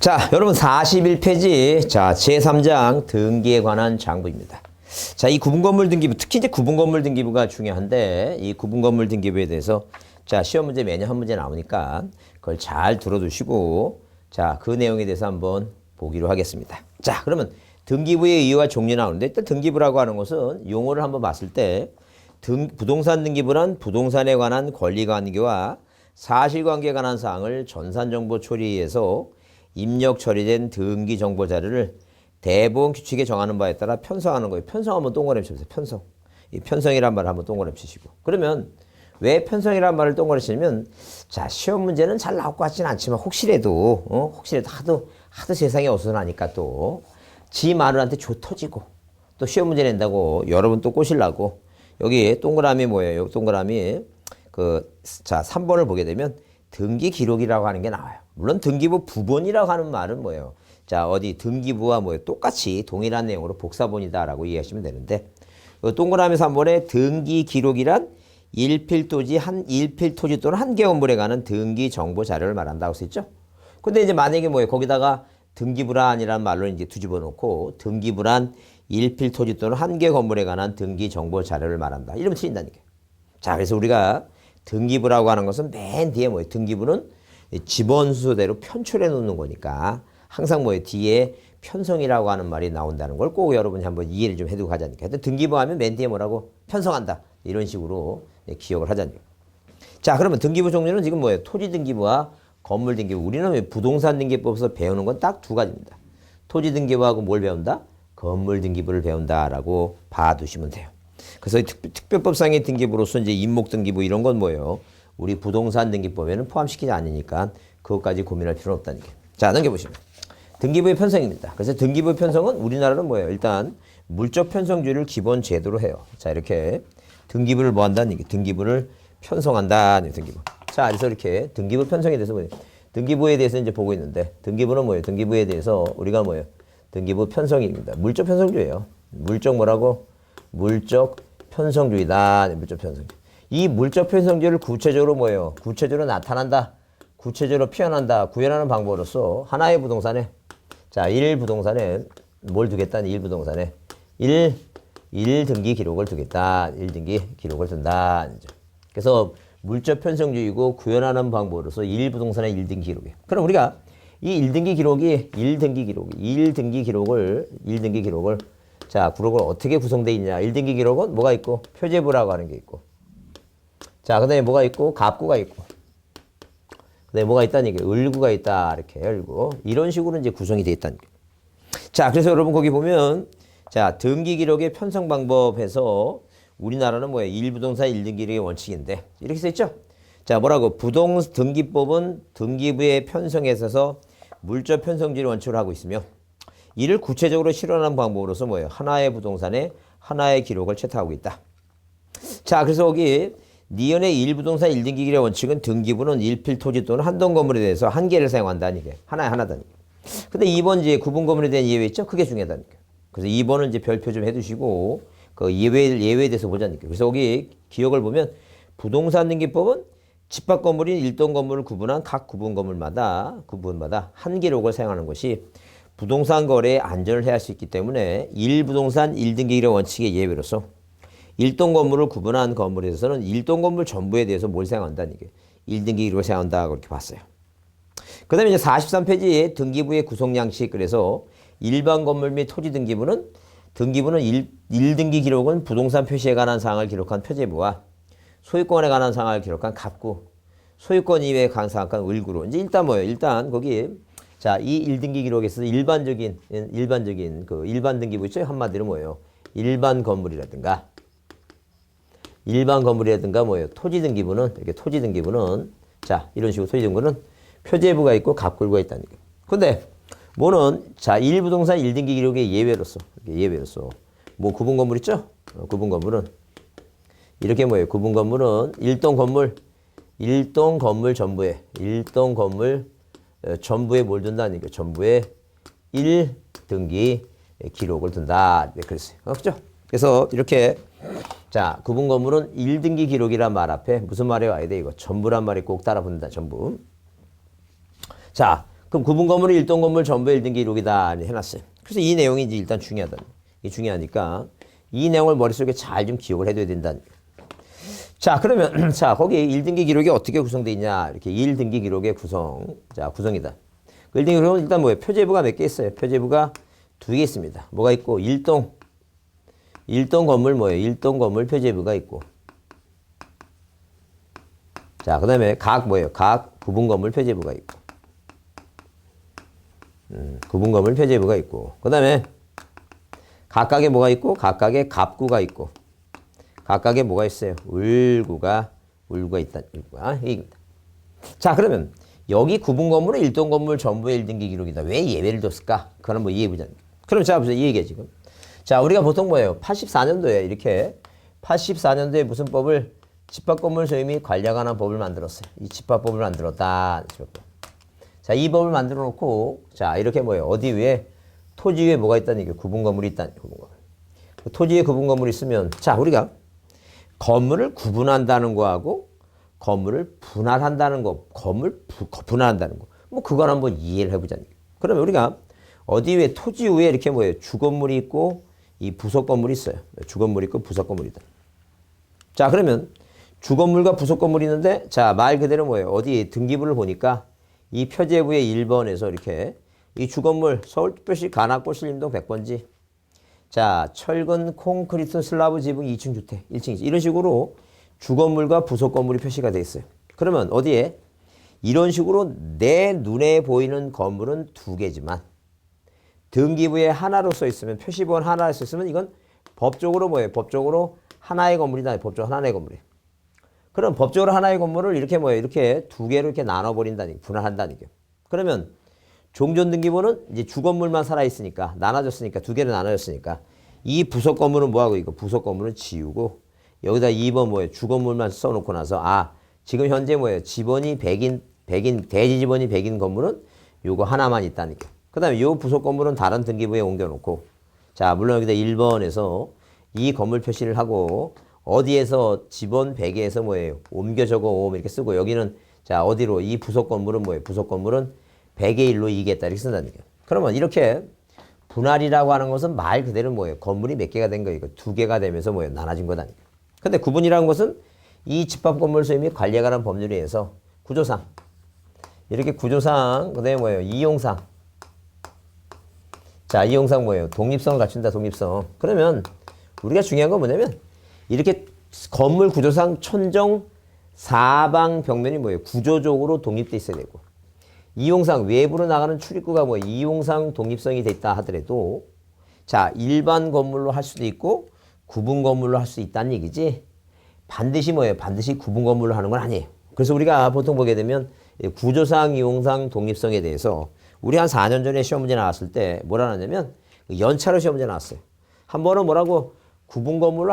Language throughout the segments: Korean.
자, 여러분 41페이지. 자, 제3장 등기에 관한 장부입니다. 자, 이 구분건물 등기부, 특히 이제 구분건물 등기부가 중요한데, 이 구분건물 등기부에 대해서 자, 시험 문제 매년 한 문제 나오니까 그걸 잘 들어두시고, 자, 그 내용에 대해서 한번 보기로 하겠습니다. 자, 그러면 등기부의 이유와 종류 나오는데, 일단 등기부라고 하는 것은 용어를 한번 봤을 때, 부동산 등기부는 부동산에 관한 권리관계와 사실관계에 관한 사항을 전산정보 처리에서 입력 처리된 등기 정보 자료를 대보험 규칙에 정하는 바에 따라 편성하는 거예요. 편성하면 동그라미 쳐주세요. 편성. 이 편성이란 말을 한번 동그라미 치시고. 그러면 왜 편성이란 말을 동그라미 치냐면, 자, 시험 문제는 잘 나올 것 같지는 않지만 혹시라도 하도 세상에 어수선하니까 또 지 마누라한테 조 터지고 또 시험 문제 낸다고 여러분 또 꼬시려고 여기 동그라미 뭐예요? 여기 동그라미 자, 3번을 보게 되면 등기 기록이라고 하는 게 나와요. 물론 등기부 부본이라고 하는 말은 뭐예요? 자, 어디 등기부와 뭐예요? 똑같이 동일한 내용으로 복사본이다라고 이해하시면 되는데, 동그라미 3번에 등기 기록이란 일필토지 또는 한 개 건물에 관한 등기 정보 자료를 말한다고 써있죠? 근데 이제 만약에 뭐예요? 거기다가 등기부란이라는 말로 이제 뒤집어 놓고 등기부란 일필토지 또는 한 개 건물에 관한 등기 정보 자료를 말한다. 이러면 틀린다니까요. 자, 그래서 우리가 등기부라고 하는 것은 맨 뒤에 뭐예요? 등기부는 지번 순서대로 편출해 놓는 거니까 항상 뭐예요? 뒤에 편성이라고 하는 말이 나온다는 걸 꼭 여러분이 한번 이해를 좀 해두고 하자니까. 하여튼 등기부 하면 맨 뒤에 뭐라고? 편성한다. 이런 식으로 기억을 하자니까. 자, 그러면 등기부 종류는 지금 뭐예요? 토지 등기부와 건물 등기부. 우리는 부동산 등기법에서 배우는 건 딱 두 가지입니다. 토지 등기부하고 뭘 배운다? 건물 등기부를 배운다라고 봐두시면 돼요. 그래서 특별법상의 등기부로서 이제 임목 등기부 이런 건 뭐예요? 우리 부동산 등기법에는 포함시키지 않으니까 그것까지 고민할 필요는 없다는 게. 자, 넘겨보시면. 등기부의 편성입니다. 그래서 등기부의 편성은 우리나라는 뭐예요? 일단 물적 편성주의를 기본 제도로 해요. 자, 이렇게 등기부를 뭐 한다는 얘기? 등기부를 편성한다는 등기부. 자, 그래서 이렇게 등기부 편성에 대해서 뭐예요? 등기부에 대해서 이제 보고 있는데, 등기부는 뭐예요? 등기부에 대해서 우리가 뭐예요? 등기부 편성입니다. 물적 편성주의예요. 물적 뭐라고? 물적 편성주의다. 물적 편성주의. 이 물적 편성주의를 구체적으로 뭐예요? 구체적으로 나타난다. 구체적으로 표현한다. 구현하는 방법으로서 하나의 부동산에, 자, 1부동산에 뭘 두겠다? 1부동산에 1등기 기록을 두겠다. 1등기 기록을 둔다. 그래서 물적 편성주의고 구현하는 방법으로서 1부동산의 1등기 기록이에요. 그럼 우리가 이 1등기 기록을 자, 기록을 어떻게 구성되어 있냐? 1등기 기록은 뭐가 있고? 표제부라고 하는 게 있고. 자, 그 다음에 뭐가 있고? 갑구가 있고. 그 다음에 뭐가 있다는 얘기예요? 을구가 있다. 이렇게 을구. 이런 식으로 이제 구성이 되어 있다는 거예요. 자, 그래서 여러분 거기 보면, 자, 등기 기록의 편성 방법에서 우리나라는 뭐예요? 1부동산 1등기 기록의 원칙인데. 이렇게 써있죠? 자, 뭐라고? 등기법은 등기부의 편성에 있어서 물적 편성주의를 원칙으로 하고 있으며, 이를 구체적으로 실현하는 방법으로서 뭐예요? 하나의 부동산에 하나의 기록을 채택하고 있다. 자, 그래서 여기 니은의 1부동산 1등기 기록의 원칙은 등기부는 일필토지 또는 한동 건물에 대해서 한 개를 사용한다는 게 하나다니까. 근데 2번 이제 구분 건물에 대한 예외 있죠? 그게 중요하다니까. 그래서 2번은 이제 별표 좀 해두시고 그 예외에 대해서 보자니까. 그래서 여기 기억을 보면 부동산 등기법은 집합 건물인 일동 건물을 구분한 각 구분 건물마다 한 기록을 사용하는 것이 부동산 거래에 안전을 해야 할 수 있기 때문에 1부동산 1등기 기록 원칙의 예외로서 일동 건물을 구분한 건물에 대해서는 일동 건물 전부에 대해서 뭘 사용한다는 이게 1등기 기록을 사용한다 그렇게 봤어요. 그 다음에 이제 43페이지에 등기부의 구성 양식. 그래서 일반 건물 및 토지 등기부는 1등기 기록은 부동산 표시에 관한 사항을 기록한 표제부와 소유권에 관한 사항을 기록한 갑구, 소유권 이외에 관한 사항은 을구로. 이제 일단 뭐예요? 일단 거기 자, 이 1등기 기록에 있어서 일반적인 일반 등기부 있죠? 한마디로 뭐예요? 일반 건물이라든가 뭐예요? 토지 등기부는 자, 이런 식으로 토지 등기부는 표제부가 있고 갑구가 있다는 거예요. 근데 뭐는 자, 1부동산 1등기 기록의 예외로서 뭐 구분 건물 있죠? 구분 건물은 이렇게 뭐예요? 구분 건물은 일동 건물 전부에 뭘 둔다는 얘기예요? 전부에 1등기 기록을 둔다. 네, 그랬어요. 그렇죠? 그래서 이렇게 자, 구분 건물은 1등기 기록이란 말 앞에 무슨 말이 와야 돼? 이거 전부란 말이 꼭 따라 붙는다. 전부. 자, 그럼 구분 건물은 일동 건물 전부 1등기 기록이다 해놨어요. 그래서 이 내용이 이제 일단 중요하다. 이게 중요하니까 이 내용을 머릿속에 잘 좀 기억을 해둬야 된다. 자, 그러면 자, 거기 1등기 기록이 어떻게 구성되어 있냐? 이렇게 1등기 기록의 구성. 자, 구성이다. 그 1등기 기록은 일단 뭐예요? 표제부가 몇 개 있어요? 표제부가 2개 있습니다. 뭐가 있고? 일동 건물 뭐예요? 일동 건물 표제부가 있고. 자, 그다음에 각 뭐예요? 각 구분 건물 표제부가 있고. 구분 건물 표제부가 있고. 그다음에 각각에 뭐가 있고? 각각에 갑구가 있고. 각각에 뭐가 있어요? 울구가 있다. 울구가. 자, 그러면 여기 구분 건물은 일동 건물 전부의 1등기 기록이다. 왜 예외를 뒀을까? 그건 한번 이해해보자. 그럼 자, 보세요. 이 얘기야, 지금. 자, 우리가 보통 뭐예요? 84년도에 이렇게 84년도에 무슨 법을 집합건물 소유 및 관리에 관한 법을 만들었어요. 이 집합법을 만들었다. 집합법. 자, 이 법을 만들어 놓고 자, 이렇게 뭐예요? 어디 위에 토지 위에 뭐가 있다는 얘기예요? 구분 건물이 있다는 구분 건물. 토지 위에 구분 건물이 있으면 자, 우리가 건물을 구분한다는 거하고 건물을 분할한다는 거, 분할한다는 거. 뭐 그걸 한번 이해를 해보자는 얘기예요. 그러면 우리가 어디 위에 토지 위에 이렇게 뭐예요? 주건물이 있고 이 부속 건물이 있어요. 주건물이 있고 부속 건물이 있다. 자, 그러면 주건물과 부속 건물이 있는데 자, 말 그대로 뭐예요? 어디 등기부를 보니까 이 표제부의 1번에서 이렇게 이 주건물 서울특별시 관악구 신림동 100번지 자, 철근 콘크리트 슬라브 지붕 2층 주택 1층이지. 이런 식으로 주건물과 부속 건물이 표시가 되어 있어요. 그러면 어디에 이런 식으로 내 눈에 보이는 건물은 2개지만 등기부에 하나로 써 있으면 표시본 하나로 써 있으면 이건 법적으로 뭐예요? 법적으로 하나의 건물이다. 법적으로 하나의 건물이에요. 그럼 법적으로 하나의 건물을 이렇게 뭐예요? 이렇게 2개로 이렇게 나눠버린다니, 분할한다는 게. 그러면 종전 등기부는 이제 주건물만 살아있으니까, 나눠졌으니까, 2개로 나눠졌으니까, 이 부속 건물은 뭐하고 이거? 부속 건물은 지우고, 여기다 2번 뭐예요? 주건물만 써놓고 나서, 아, 지금 현재 뭐예요? 지번이 100인, 대지 지번이 100인 건물은 요거 하나만 있다는 게. 그 다음에 요 부속 건물은 다른 등기부에 옮겨놓고, 자, 물론 여기다 1번에서 이 건물 표시를 하고, 어디에서 지번 100에서 뭐예요? 옮겨 적어 오면 이렇게 쓰고 여기는 자 어디로 이 부속 건물은 뭐예요? 부속 건물은 100의 1로 이기겠다 이렇게 쓴다는 거예요. 그러면 이렇게 분할이라고 하는 것은 말 그대로 뭐예요? 건물이 몇 개가 된 거예요? 2개가 되면서 뭐예요? 나눠진 거다. 근데 구분이라는 것은 이 집합 건물 소유 및 관리에 관한 법률에 의해서 구조상 이렇게 구조상 그다음에 뭐예요? 이용상 자 이용상 뭐예요? 독립성을 갖춘다. 독립성. 그러면 우리가 중요한 건 뭐냐면 이렇게 건물 구조상 천정 사방 벽면이 뭐예요? 구조적으로 독립돼 있어야 되고 이용상 외부로 나가는 출입구가 뭐예요? 이용상 독립성이 돼 있다 하더라도 자 일반 건물로 할 수도 있고 구분 건물로 할 수 있다는 얘기지 반드시 뭐예요? 반드시 구분 건물로 하는 건 아니에요. 그래서 우리가 보통 보게 되면 구조상 이용상 독립성에 대해서 우리 한 4년 전에 시험 문제 나왔을 때 뭐라 하냐면 연차로 시험 문제 나왔어요. 한 번은 뭐라고 구분 건물로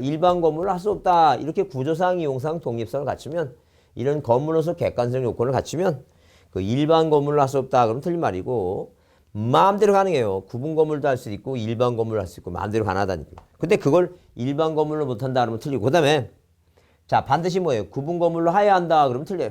일반 건물로 할 수 없다. 이렇게 구조상, 이용상, 독립성을 갖추면 이런 건물로서 객관성 요건을 갖추면 그 일반 건물로 할 수 없다. 그러면 틀린 말이고 마음대로 가능해요. 구분 건물도 할 수 있고 일반 건물로 할 수 있고 마음대로 가능하다니까. 근데 그걸 일반 건물로 못한다 그러면 틀리고 그 다음에 자 반드시 뭐예요? 구분 건물로 해야 한다 그러면 틀려요.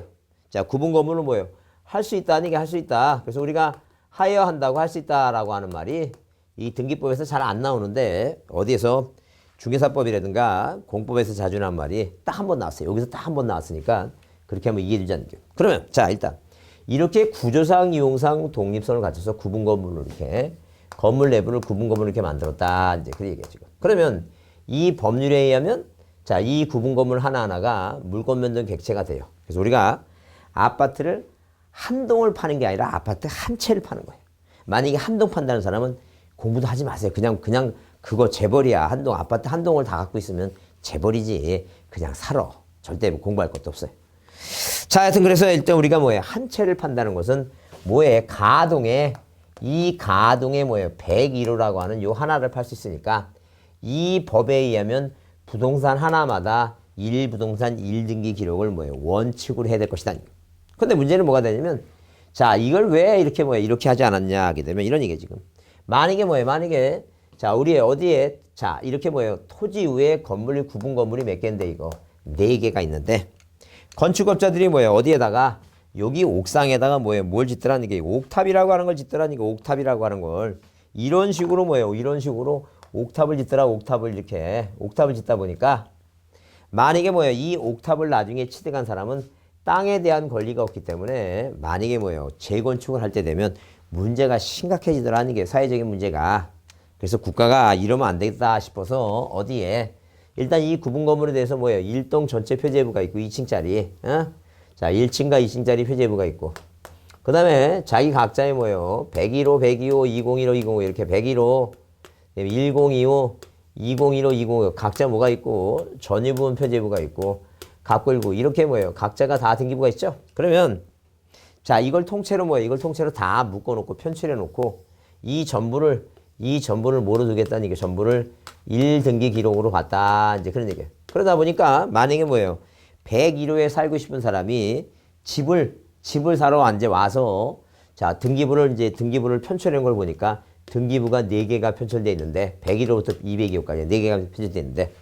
자 구분 건물로 뭐예요? 할 수 있다는 게 할 수 있다. 그래서 우리가 하여야 한다고 할 수 있다라고 하는 말이 이 등기법에서 잘 안 나오는데 어디에서 중개사법이라든가 공법에서 자주 나온 말이 딱 한 번 나왔어요. 여기서 딱 한 번 나왔으니까 그렇게 한번 이해해 주지 않을게요. 그러면 자 일단 이렇게 구조상 이용상 독립성을 갖춰서 구분 건물로 이렇게 건물 내부를 구분 건물로 이렇게 만들었다. 이제 그 얘기예요 지금. 그러면 이 법률에 의하면 자 이 구분 건물 하나하나가 물권 면적 객체가 돼요. 그래서 우리가 아파트를 한 동을 파는 게 아니라 아파트 한 채를 파는 거예요. 만약에 한 동 판다는 사람은 공부도 하지 마세요. 그냥 그거 재벌이야. 한 동 아파트 한 동을 다 갖고 있으면 재벌이지. 그냥 살아. 절대 공부할 것도 없어요. 자, 하여튼 그래서 일단 우리가 뭐예요? 한 채를 판다는 것은 뭐예요? 이 가동에 뭐예요? 101호라고 하는 요 하나를 팔 수 있으니까 이 법에 의하면 부동산 하나마다 1부동산 1등기 기록을 뭐예요? 원칙으로 해야 될 것이다. 근데 문제는 뭐가 되냐면 자, 이걸 왜 이렇게 뭐예요? 이렇게 하지 않았냐 하게 되면 이런 얘기예요, 지금. 만약에 뭐예요? 만약에 자 우리 어디에 자 이렇게 뭐예요? 토지 위에 건물이 구분 건물이 몇 개인데 이거 4개가 있는데 건축업자들이 뭐예요? 어디에다가 여기 옥상에다가 뭐예요? 뭘 짓더라는 게 옥탑이라고 하는 걸 짓더라는 게 옥탑이라고 하는 걸 이런 식으로 뭐예요? 이런 식으로 옥탑을 짓더라. 옥탑을 이렇게 옥탑을 짓다 보니까 만약에 뭐예요? 이 옥탑을 나중에 취득한 사람은 땅에 대한 권리가 없기 때문에 만약에 뭐예요? 재건축을 할 때 되면 문제가 심각해지더라는 게 사회적인 문제가. 그래서 국가가 이러면 안 되겠다 싶어서 어디에 일단 이 구분 건물에 대해서 뭐예요? 일동 전체 표제부가 있고 2층짜리. 어? 자, 1층과 2층짜리 표제부가 있고. 그 다음에 자기 각자의 뭐예요? 101호, 102호, 2015, 205 이렇게 101호, 1025, 2015, 205 각자 뭐가 있고 전유부분 표제부가 있고 갑골구 이렇게 뭐예요? 각자가 다 등기부가 있죠? 그러면 자, 이걸 통째로 뭐예요? 이걸 통째로 다 묶어놓고 편출해 놓고 이 전부를 뭐로 두겠다는 얘기예요? 전부를 1등기 기록으로 갖다 이제 그런 얘기예요. 그러다 보니까 만약에 뭐예요? 101호에 살고 싶은 사람이 집을 사러 이제 와서 자, 등기부를 편출한 걸 보니까 등기부가 4개가 편철되어 있는데 101호부터 202호까지 4개가 편철되어 있는데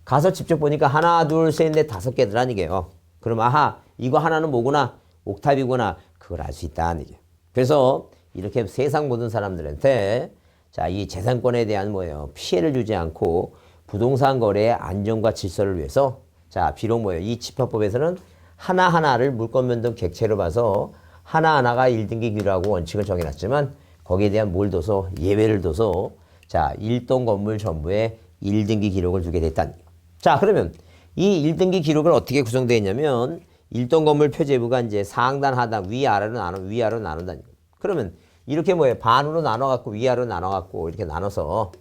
가서 직접 보니까 하나, 둘, 셋, 넷, 5개더라는 얘기예요. 그럼 아하, 이거 하나는 뭐구나? 옥탑이구나. 그걸 알 수 있다는 얘기예요. 그래서 이렇게 세상 모든 사람들한테 자, 이 재산권에 대한 뭐예요? 피해를 주지 않고 부동산 거래의 안정과 질서를 위해서 자, 비록 뭐예요? 이 집합법에서는 하나하나를 물권면 등 객체로 봐서 하나하나가 1등기 규라고 원칙을 정해놨지만 거기에 대한 뭘 둬서 예외를 둬서 자, 일동 건물 전부에 1등기 기록을 두게 됐다는 거예요. 자, 그러면 이 1등기 기록을 어떻게 구성되어 있냐면 일동 건물 표제부가 이제 상단, 하단, 위아래로 나눈다는 거예요. 그러면 이렇게 뭐예요? 반으로 나눠갖고 위아래로 나눠갖고 이렇게 나눠서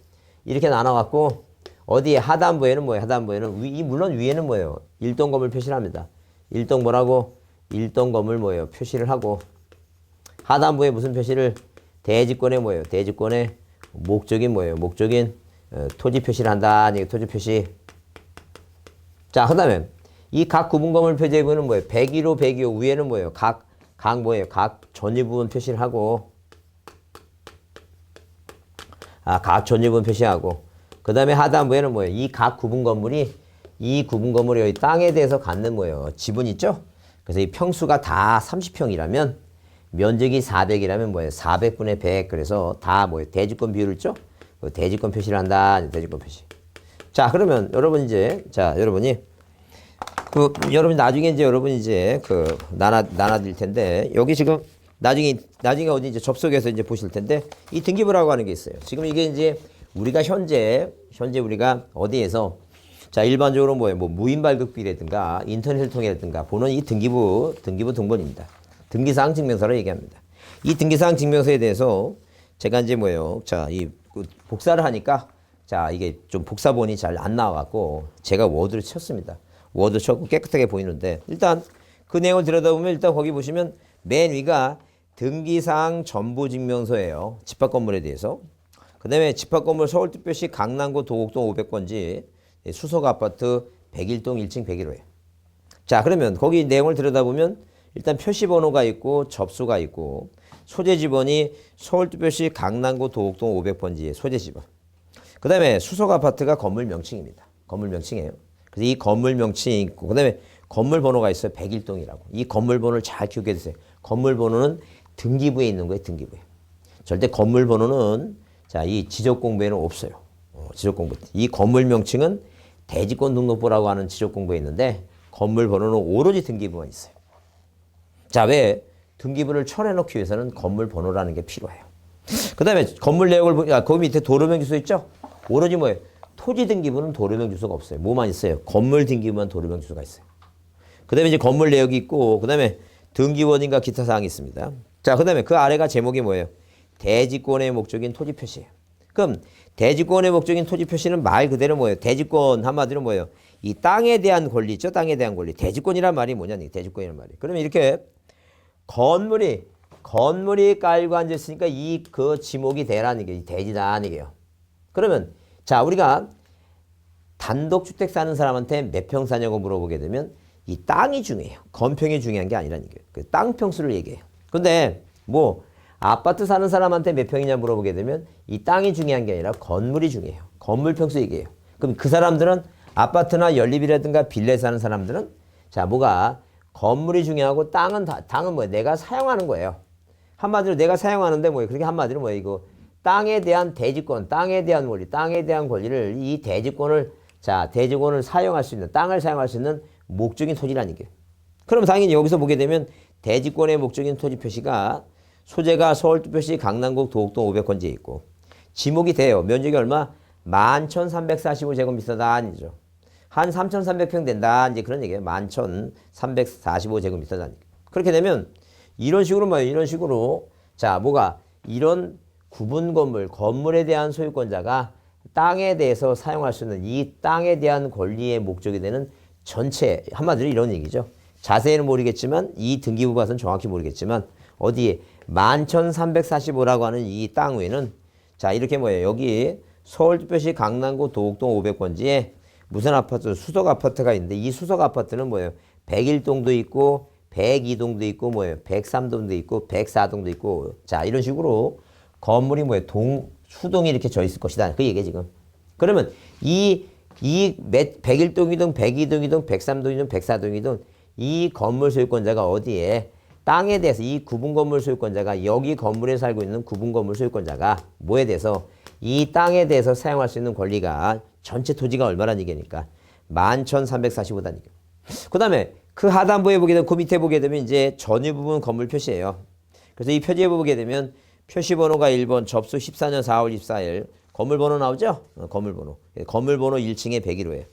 이렇게 나눠갖고 어디에 하단부에는 뭐예요? 하단부에는 물론 위에는 뭐예요? 일동 건물 표시를 합니다. 일동 뭐라고? 일동 건물 뭐예요? 표시를 하고 하단부에 무슨 표시를? 대지권에 뭐예요? 대지권에 목적인 뭐예요? 목적인 토지 표시를 한다. 토지 표시. 자, 그 다음에 이 각 구분 건물 표제부는 뭐예요? 101호, 102호 위에는 뭐예요? 각 뭐예요? 각 전유 부분 표시를 하고 각 전유 부분 표시하고 그 다음에 하단부에는 뭐예요? 이 각 구분 건물이 여기 땅에 대해서 갖는 뭐예요? 지분 있죠? 그래서 이 평수가 다 30평이라면 면적이 400이라면 뭐예요? 400분의 100. 그래서 다 뭐예요? 대지권 비율을 죠? 대지권 표시를 한다. 대지권 표시. 자, 그러면 여러분 여러분이 나중에 이제 나눠드릴 텐데 여기 지금 나중에 어디 이제 접속해서 이제 보실 텐데 이 등기부라고 하는 게 있어요. 지금 이게 이제 우리가 현재 우리가 어디에서 자, 일반적으로 뭐예요? 뭐 무인 발급비라든가 인터넷을 통해라든가 보는 이 등기부 등본입니다. 등기사항 증명서로 얘기합니다. 이 등기사항 증명서에 대해서 제가 이제 뭐예요? 자, 복사를 하니까 자, 이게 좀 복사본이 잘 안 나와갖고 제가 워드를 쳤습니다. 워드 쳤고 깨끗하게 보이는데 일단 그 내용을 들여다보면 일단 거기 보시면 맨 위가 등기사항 전부증명서예요. 집합건물에 대해서. 그 다음에 집합건물 서울특별시 강남구 도곡동 500번지 수석아파트 101동 1층 101호에. 자, 그러면 거기 내용을 들여다보면 일단 표시번호가 있고 접수가 있고 소재지번이 서울특별시 강남구 도곡동 500번지의 소재지번. 그 다음에 수석아파트가 건물 명칭입니다. 건물 명칭이에요. 그래서 이 건물 명칭이 있고 그 다음에 건물 번호가 있어요. 101동이라고. 이 건물 번호를 잘 기억해 두세요. 건물 번호는 등기부에 있는 거예요. 등기부에. 절대 건물 번호는 자, 이 지적공부에는 없어요. 지적공부. 이 건물 명칭은 대지권 등록부라고 하는 지적공부에 있는데 건물 번호는 오로지 등기부만 있어요. 자, 왜? 등기부를 철회해놓기 위해서는 건물 번호라는 게 필요해요. 그 다음에 건물 내역을 보니까 거기 밑에 도로명 주소 있죠? 오로지 뭐예요? 토지 등기부는 도로명 주소가 없어요. 뭐만 있어요? 건물 등기부만 도로명 주소가 있어요. 그 다음에 이제 건물 내역이 있고 그 다음에 등기원인과 기타 사항이 있습니다. 자, 그 다음에 그 아래가 제목이 뭐예요? 대지권의 목적인 토지 표시예요. 그럼 대지권의 목적인 토지 표시는 말 그대로 뭐예요? 대지권 한마디로 뭐예요? 이 땅에 대한 권리 있죠? 땅에 대한 권리. 대지권이란 말이 뭐냐니? 대지권이란 말이. 그러면 이렇게 건물이 깔고 앉아있으니까 그 지목이 대라는 게 대지다는 게요. 그러면 자, 우리가 단독주택 사는 사람한테 몇 평 사냐고 물어보게 되면 이 땅이 중요해요. 건평이 중요한 게 아니라는 거예요. 그 땅 평수를 얘기해요. 근데 뭐 아파트 사는 사람한테 몇 평이냐 물어보게 되면 이 땅이 중요한 게 아니라 건물이 중요해요. 건물 평수 얘기해요. 그럼 그 사람들은 아파트나 연립이라든가 빌라에 사는 사람들은 자, 뭐가 건물이 중요하고 땅은 뭐예요? 내가 사용하는 거예요. 한마디로 내가 사용하는데 뭐예요? 그렇게 한마디로 뭐예요? 이거 땅에 대한 대지권, 땅에 대한 권리, 땅에 대한 권리를 이 대지권을 사용할 수 있는, 땅을 사용할 수 있는 목적인 토지라는 게. 그럼 당연히 여기서 보게 되면 대지권의 목적인 토지 표시가 소재가 서울특별시 강남구 도곡동 500번지에 있고 지목이 돼요. 면적이 얼마? 11,345제곱미터다 아니죠. 한 3,300평 된다. 이제 그런 얘기예요. 11,345제곱미터다. 그렇게 되면 이런 식으로 뭐예요? 이런 식으로 이런 구분 건물에 대한 소유권자가 땅에 대해서 사용할 수 있는 이 땅에 대한 권리의 목적이 되는 전체, 한마디로 이런 얘기죠. 자세히는 모르겠지만 이 등기부 봐서는 정확히 모르겠지만 어디에 11,345라고 하는 이 땅 위에는 이렇게 뭐예요? 여기 서울특별시 강남구 도곡동 500번지에 무슨 아파트? 수석 아파트가 있는데 이 수석 아파트는 뭐예요? 101동도 있고 102동도 있고 뭐예요? 103동도 있고 104동도 있고 이런 식으로 건물이 뭐예요? 수동이 이렇게 져 있을 것이다. 그 얘기예요, 지금. 그러면 이 101동이든 102동이든 103동이든 104동이든 이 건물 소유권자가 어디에 땅에 대해서 이 구분 건물 소유권자가 여기 건물에 살고 있는 구분 건물 소유권자가 뭐에 대해서 이 땅에 대해서 사용할 수 있는 권리가 전체 토지가 얼마라는 얘기니까 11,345다는 얘기. 그 다음에 그 하단부에 보게 되면 그 밑에 보게 되면 이제 전유 부분 건물 표시예요. 그래서 이 표지에 보게 되면 표시번호가 1번 접수 14년 4월 24일 건물번호 나오죠? 건물번호 1층에 101호예요.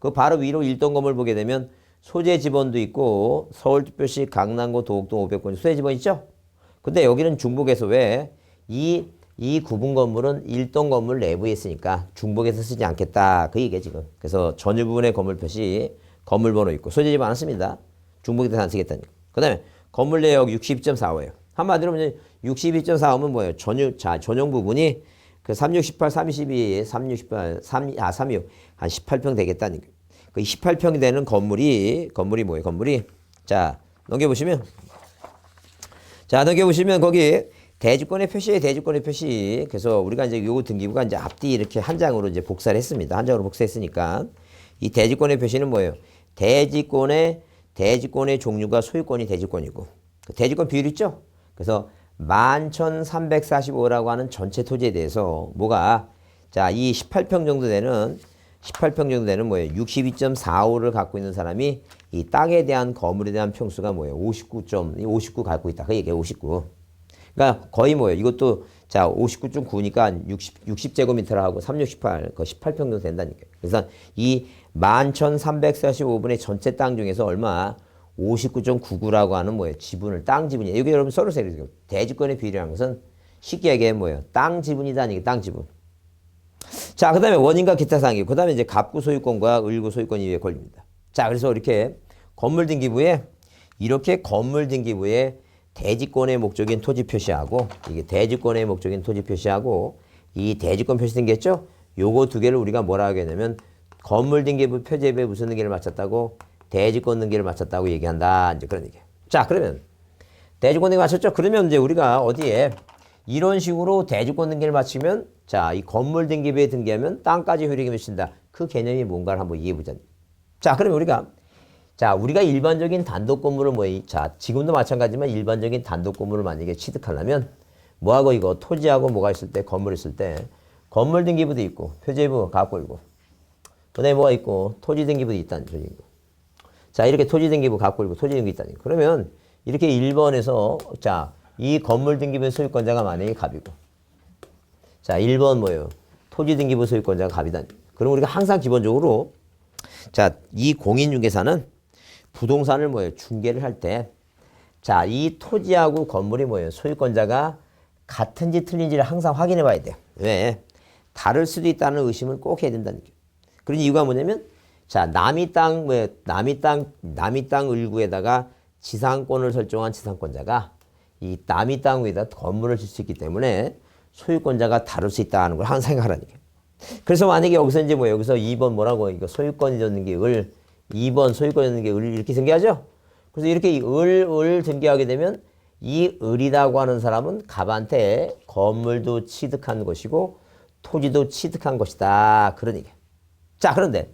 그 바로 위로 1동 건물 보게 되면 소재 지번도 있고 서울특별시 강남구 도곡동 500번 소재 지번 있죠? 근데 여기는 중복에서 왜 이 구분 건물은 1동 건물 내부에 있으니까 중복에서 쓰지 않겠다. 그 얘기예요, 지금. 그래서 전유 부분의 건물 표시 건물번호 있고 소재 지번 안 씁니다. 중복에서 안 쓰겠다니까. 그 다음에 건물 내역 62.45예요. 한마디로 62.45면 뭐예요? 전용 부분이 그 3618, 322, 368, 36, 한 18평 되겠다니까. 그 18평이 되는 건물이 뭐예요? 넘겨보시면 거기 대지권의 표시. 그래서 우리가 이제 요 등기부가 이제 앞뒤 이렇게 한 장으로 이제 복사를 했습니다. 한 장으로 복사했으니까 이 대지권의 표시는 뭐예요? 대지권의 종류가 소유권이 대지권이고 그 대지권 비율 있죠? 그래서 11,345라고 하는 전체 토지에 대해서 이 18평 정도 되는 뭐예요? 62.45를 갖고 있는 사람이 이 땅에 대한 건물에 대한 평수가 뭐예요? 59 갖고 있다. 그 얘기예요. 59. 그러니까 거의 뭐예요? 이것도 59.9니까 60제곱미터라 하고 368, 그 18평 정도 된다니까요. 그래서 이 11,345분의 전체 땅 중에서 얼마? 59.99라고 하는 뭐예요? 지분을 땅 지분이에요. 여기 여러분 써주세요. 대지권의 비율이라는 것은 쉽게 얘기하면 뭐예요? 땅 지분이다. 땅 지분. 자, 그 다음에 원인과 기타 사항이고, 그 다음에 이제 갑구 소유권과 을구 소유권 이외의 권리입니다. 자, 그래서 이렇게 건물 등기부에 대지권의 목적인 토지 표시하고, 이게 대지권의 목적인 토지 표시하고, 이 대지권 표시 등기했죠? 요거 두 개를 우리가 뭐라 하겠냐면, 건물 등기부 표제부에 무슨 등기를 마쳤다고? 대지권 등기를 마쳤다고 얘기한다. 이제 그런 얘기예요. 자, 그러면 대지권 등기 마쳤죠? 그러면 이제 우리가 어디에 이런 식으로 대지권 등기를 마치면 이 건물 등기부에 등기하면 땅까지 효력이 미친다. 그 개념이 뭔가를 한번 이해해 보자. 자, 그러면 우리가 일반적인 단독 건물을 지금도 마찬가지지만 일반적인 단독 건물을 만약에 취득하려면 뭐하고 이거 토지하고 뭐가 있을 때 건물 있을 때 건물 등기부도 있고 표제부 갖고 있고 그다음에 뭐가 있고 토지 등기부도 있다는 소리고. 자, 이렇게 토지 등기부 갖고 있고 토지 등기부 있다니. 그러면 이렇게 1번에서 이 건물 등기부 소유권자가 만약에 갑이고 1번 뭐예요? 토지 등기부 소유권자가 갑이다. 그럼 우리가 항상 기본적으로 이 공인중개사는 부동산을 뭐예요? 중개를 할 때 이 토지하고 건물이 뭐예요? 소유권자가 같은지 틀린지를 항상 확인해 봐야 돼요. 왜? 다를 수도 있다는 의심을 꼭 해야 된다는 거예요. 그런 이유가 뭐냐면 남이 땅 을구에다가 지상권을 설정한 지상권자가 이 남이 땅 위에다 건물을 질 수 있기 때문에 소유권자가 다를 수 있다는 걸 항상 생각하라는 거예요. 그래서 만약에 여기서 이제 여기서 2번 뭐라고 이거 소유권이었는 게 을, 2번 소유권이었는 게 을 이렇게 등기하죠? 그래서 이렇게 을 등기하게 되면 이 을이라고 하는 사람은 갑한테 건물도 취득한 것이고 토지도 취득한 것이다. 그런 얘기예요. 자, 그런데